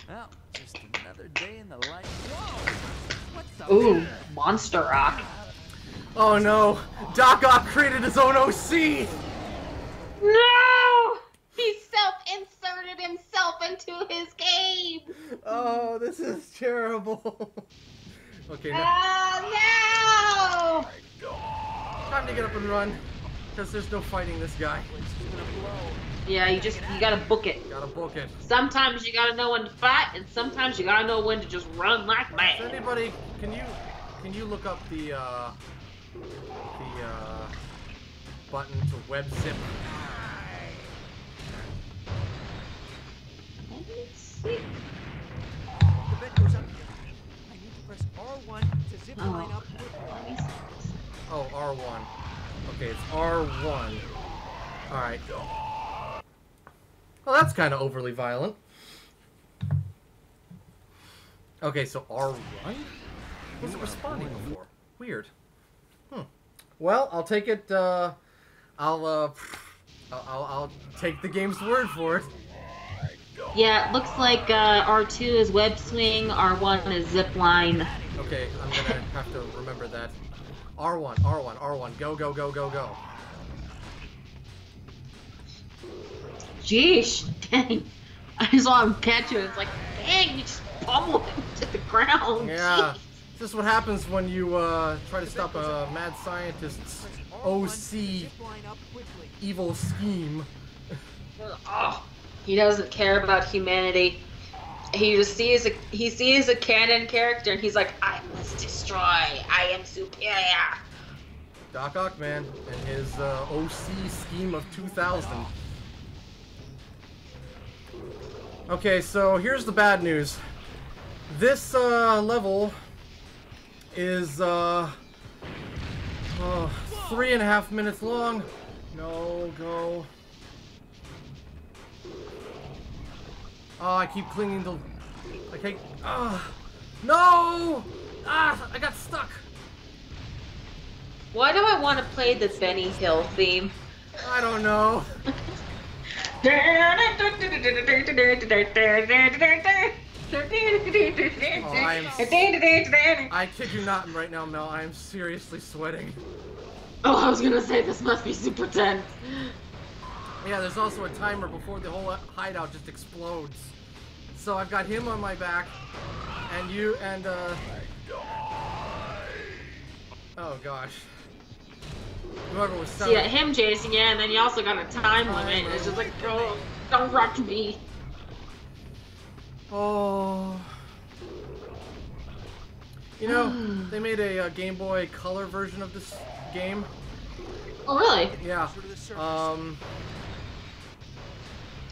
Well, just another day in the life. Whoa! What's the Ooh, Monster Rock. Oh no! Doc Ock created his own OC! No! He self-inserted himself into his game. Oh, this is terrible. Okay, now Oh no! time to get up and run. Because there's no fighting this guy. Yeah, you gotta book it. Gotta book it. Sometimes you gotta know when to fight, and sometimes you gotta know when to just run like Does mad. anybody, can you look up the button to web zip? Let's see. The bed goes up here. R1. Okay, it's R1. Alright. Well, that's kind of overly violent. Okay, so R1? Wasn't responding before. Weird. Well, I'll take it, I'll take the game's word for it. Yeah, it looks like R2 is web swing, R1 is zip line. Okay, I'm gonna have to remember that. R1, R1, R1, go, go, go, go, go. Jeesh, dang. I saw him catch you, it's like, dang, you just pummeled him to the ground. Yeah, this is what happens when you try to stop a mad scientist's OC evil scheme. Oh, he doesn't care about humanity. He just sees a canon character and he's like, I must destroy. I am superior. Doc Ock, man, and his OC scheme of 2000. Okay, so here's the bad news. This level is 3.5 minutes long. No, go. Oh, I keep clinging to. Okay. No! Ah, I got stuck. Why do I want to play the Benny Hill theme? I don't know. I kid you not right now, Mel. I am seriously sweating. Oh, I was gonna say this must be super tense. Yeah, there's also a timer before the whole hideout just explodes. So I've got him on my back, and you, and oh gosh. Whoever was selling. See, him chasing you, and then you also got a time limit. It's just like, oh, don't rush me. Oh. You know, they made a Game Boy Color version of this game. Oh, really? Yeah.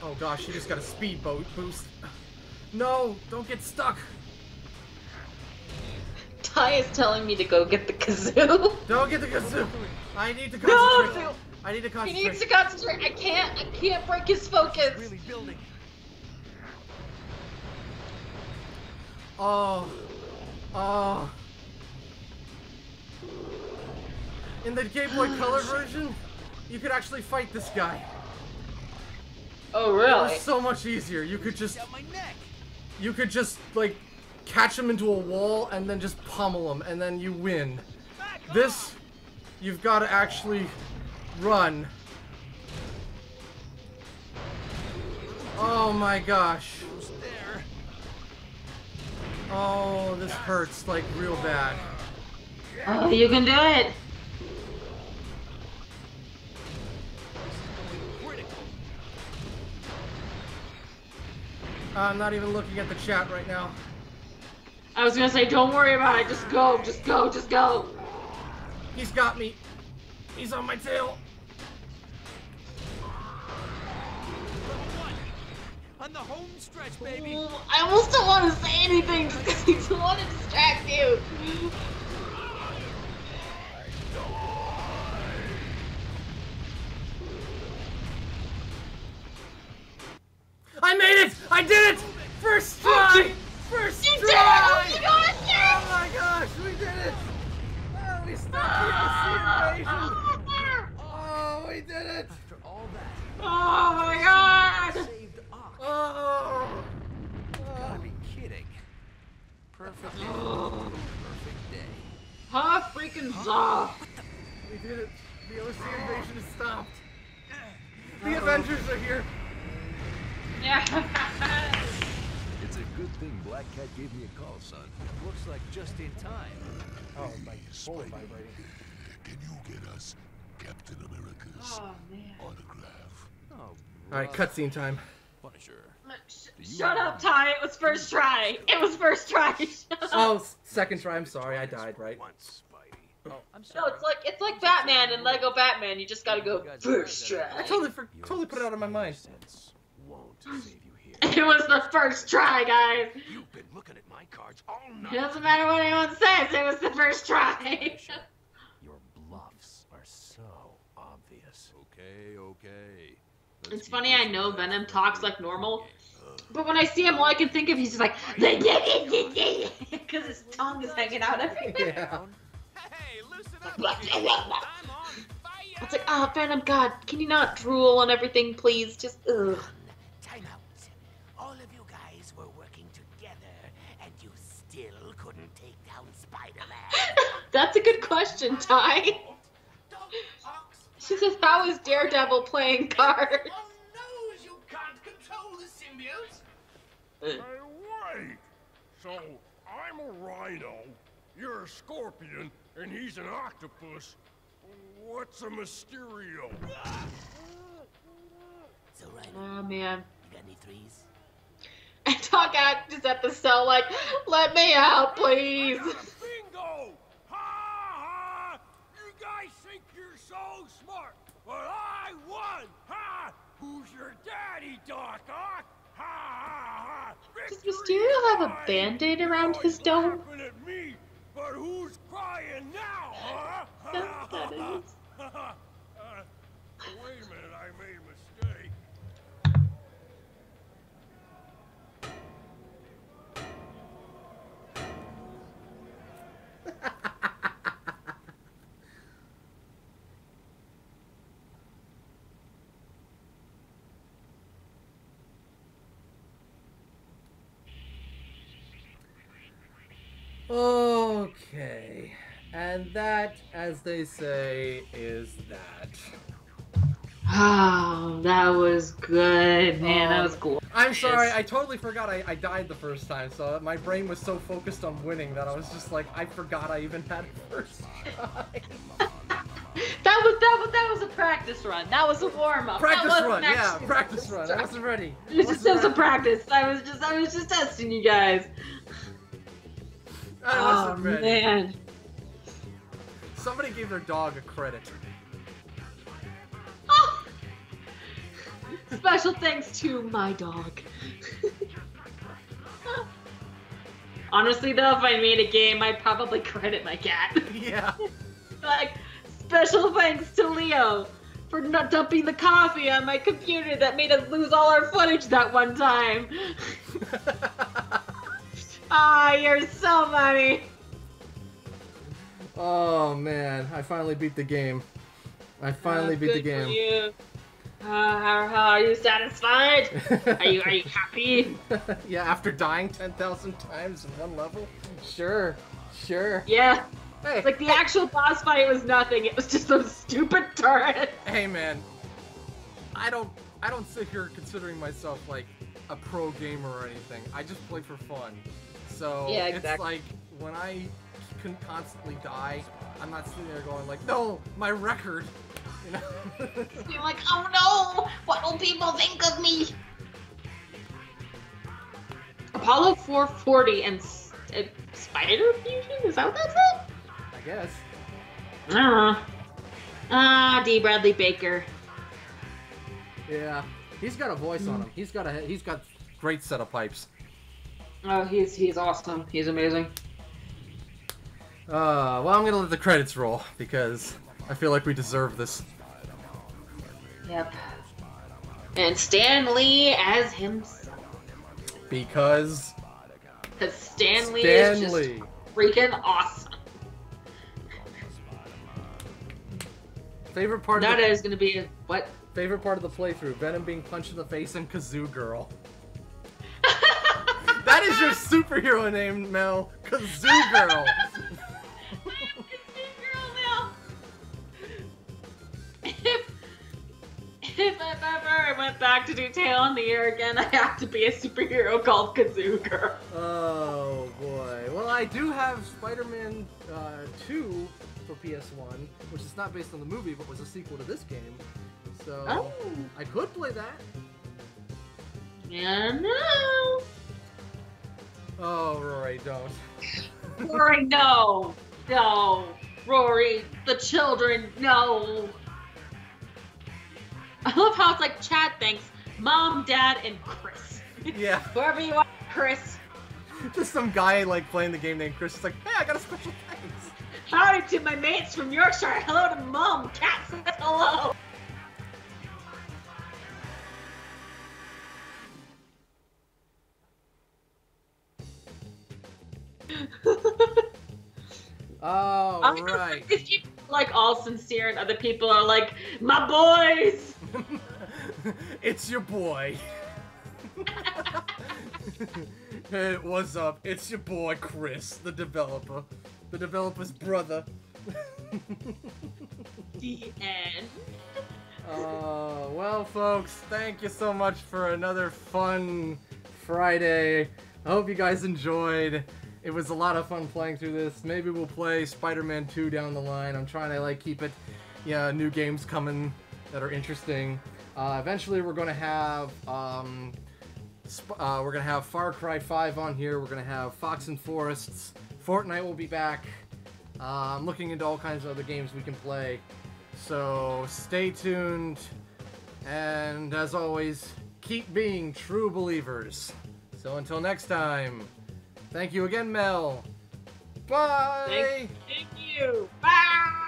Oh gosh, you just got a speed boost. No, don't get stuck. Ty is telling me to go get the kazoo. Don't get the kazoo. I need to concentrate. No, I need to concentrate. he needs to concentrate. I can't break his focus. Really building. Oh. In the Game Boy Color version, you could actually fight this guy. Oh, It really? was so much easier. You could just like catch him into a wall and then just pummel him and then you win. This, you've got to actually run. Oh my gosh. Oh, this hurts like real bad. Oh, you can do it. I'm not even looking at the chat right now. I was gonna say, don't worry about it. Just go, just go, just go. He's got me. He's on my tail. On the home stretch, baby. I almost don't want to say anything just because I don't want to distract you. I made it! I did it! First try! First try! You did it! Oh my gosh, yes! Oh my gosh, we did it! Oh, we stopped the OC invasion! Oh, we did it! After all that, Oh my god! saved Ock. Oh! Gotta be kidding. Perfect day. Perfect day. Huh? Freaking Zaw. We did it! The OC invasion is stopped! The Avengers are here! Yeah. It's a good thing Black Cat gave me a call, son. Looks like just in time. Oh, my phone vibrating. Can you get us Captain America's Oh man. autograph? Oh, Alright, cutscene time. Punisher. Shut up, Ty. It was first try. It was first try. Oh, second try. I'm sorry. I died, right? Once, Spidey. Oh, I'm No, sorry. it's like Batman and Lego Batman. You just gotta go first I try. totally put it out of my mind. Sense won't save you here. It was the first try, guys. You've been looking at my cards all It night. doesn't matter what anyone says. It was the first try. Your bluffs. Okay. It's funny, I know Venom talks like normal, but when I see him, all I can think of, he's just like, because his tongue is hanging out everywhere. Yeah. Hey, loosen up. I'm on fire. It's like, oh, Venom, God, can you not drool on everything, please? Just, ugh. Time out. All of you guys were working together, and you still couldn't take down Spider-Man. That's a good question, Ty. She says, how is Daredevil playing cards? knows you can't control the symbiote. Hey, wait! So, I'm a rhino, you're a scorpion, and he's an octopus. What's a Mysterio? So, Rhino, Oh, man. you got any threes? And Doc Ock is at the cell like, let me out, please. Bingo! Ha ha! You guys think you're so smart, but I won! Ha! Who's your daddy, Doc Ock? Ha ha ha! Does Victory Mysterio have a mine! band-aid around his Always dome? laughing at me, but who's crying now, huh? That is. Wait a minute, I made a mistake. Okay. And that, as they say, is that. Oh, that was good, man. That was cool. I'm sorry, I totally forgot I died the first time, so my brain was so focused on winning that I was just like, I forgot I even had a first try. That was a practice run. That was a warm-up. Practice That run, wasn't yeah, actually practice run. I wasn't ready. It was just a practice. I was just testing you guys. I Oh wasn't ready. man. Somebody gave their dog a credit. Oh. Special thanks to my dog. Honestly though, if I made a game, I'd probably credit my cat. Yeah. Like, special thanks to Leo for not dumping the coffee on my computer that made us lose all our footage that one time. Ah, you're so funny. Oh man, I finally beat the game. I finally beat the Good for game. you. How are you satisfied? Are you happy? Yeah, after dying 10,000 times in one level? Sure, sure. Yeah. Hey, Like the actual boss fight was nothing. It was just those stupid turrets. hey man, I don't sit here considering myself like a pro gamer or anything. I just play for fun. So Yeah, it's exactly. like when I can constantly die, I'm not sitting there going like, no, my record. You know? Being like, oh no, what will people think of me? Apollo 440 and Spider Fusion? Is that what that's it? I guess. D. Bradley Baker. Yeah, he's got a voice on him. He's got great set of pipes. Oh, he's awesome. He's amazing. Well, I'm gonna let the credits roll because I feel like we deserve this. Yep. And Stan Lee as himself. Because Stan Lee is just Lee. freaking awesome. Favorite part That of the, is gonna be what? favorite part of the playthrough: Venom being punched in the face and Kazoo Girl. That is your superhero name, Mel. Kazoo Girl. If ever I went back to do Tail on the Air again, I have to be a superhero called Kazoo Girl. Oh boy. Well, I do have Spider-Man 2 for PS1, which is not based on the movie, but was a sequel to this game. So I could play that. Yeah, no. Oh, Rory, don't. Rory, no. No. Rory, the children, no. I love how it's like chat thanks, Mom, Dad, and Chris. Yeah. Whoever you are, Chris. Just some guy like playing the game named Chris. It's like, hey, I got a special thanks. Howdy to my mates from Yorkshire. Hello to Mom. Cat says hello. Oh, right. These people are, like, all sincere, and other people are like, my boys! It's your boy. Hey, what's up? It's your boy, Chris, the developer. The developer's brother. The end. Well, folks, thank you so much for another fun Friday. I hope you guys enjoyed. It was a lot of fun playing through this. Maybe we'll play Spider-Man 2 down the line. I'm trying to, like, keep it, new games coming that are interesting. Eventually, we're gonna have, Far Cry 5 on here. We're gonna have Fox and Forests. Fortnite will be back. I'm looking into all kinds of other games we can play. So stay tuned, and as always, keep being true believers. So until next time, thank you again, Mel. Bye! Thank you! Bye!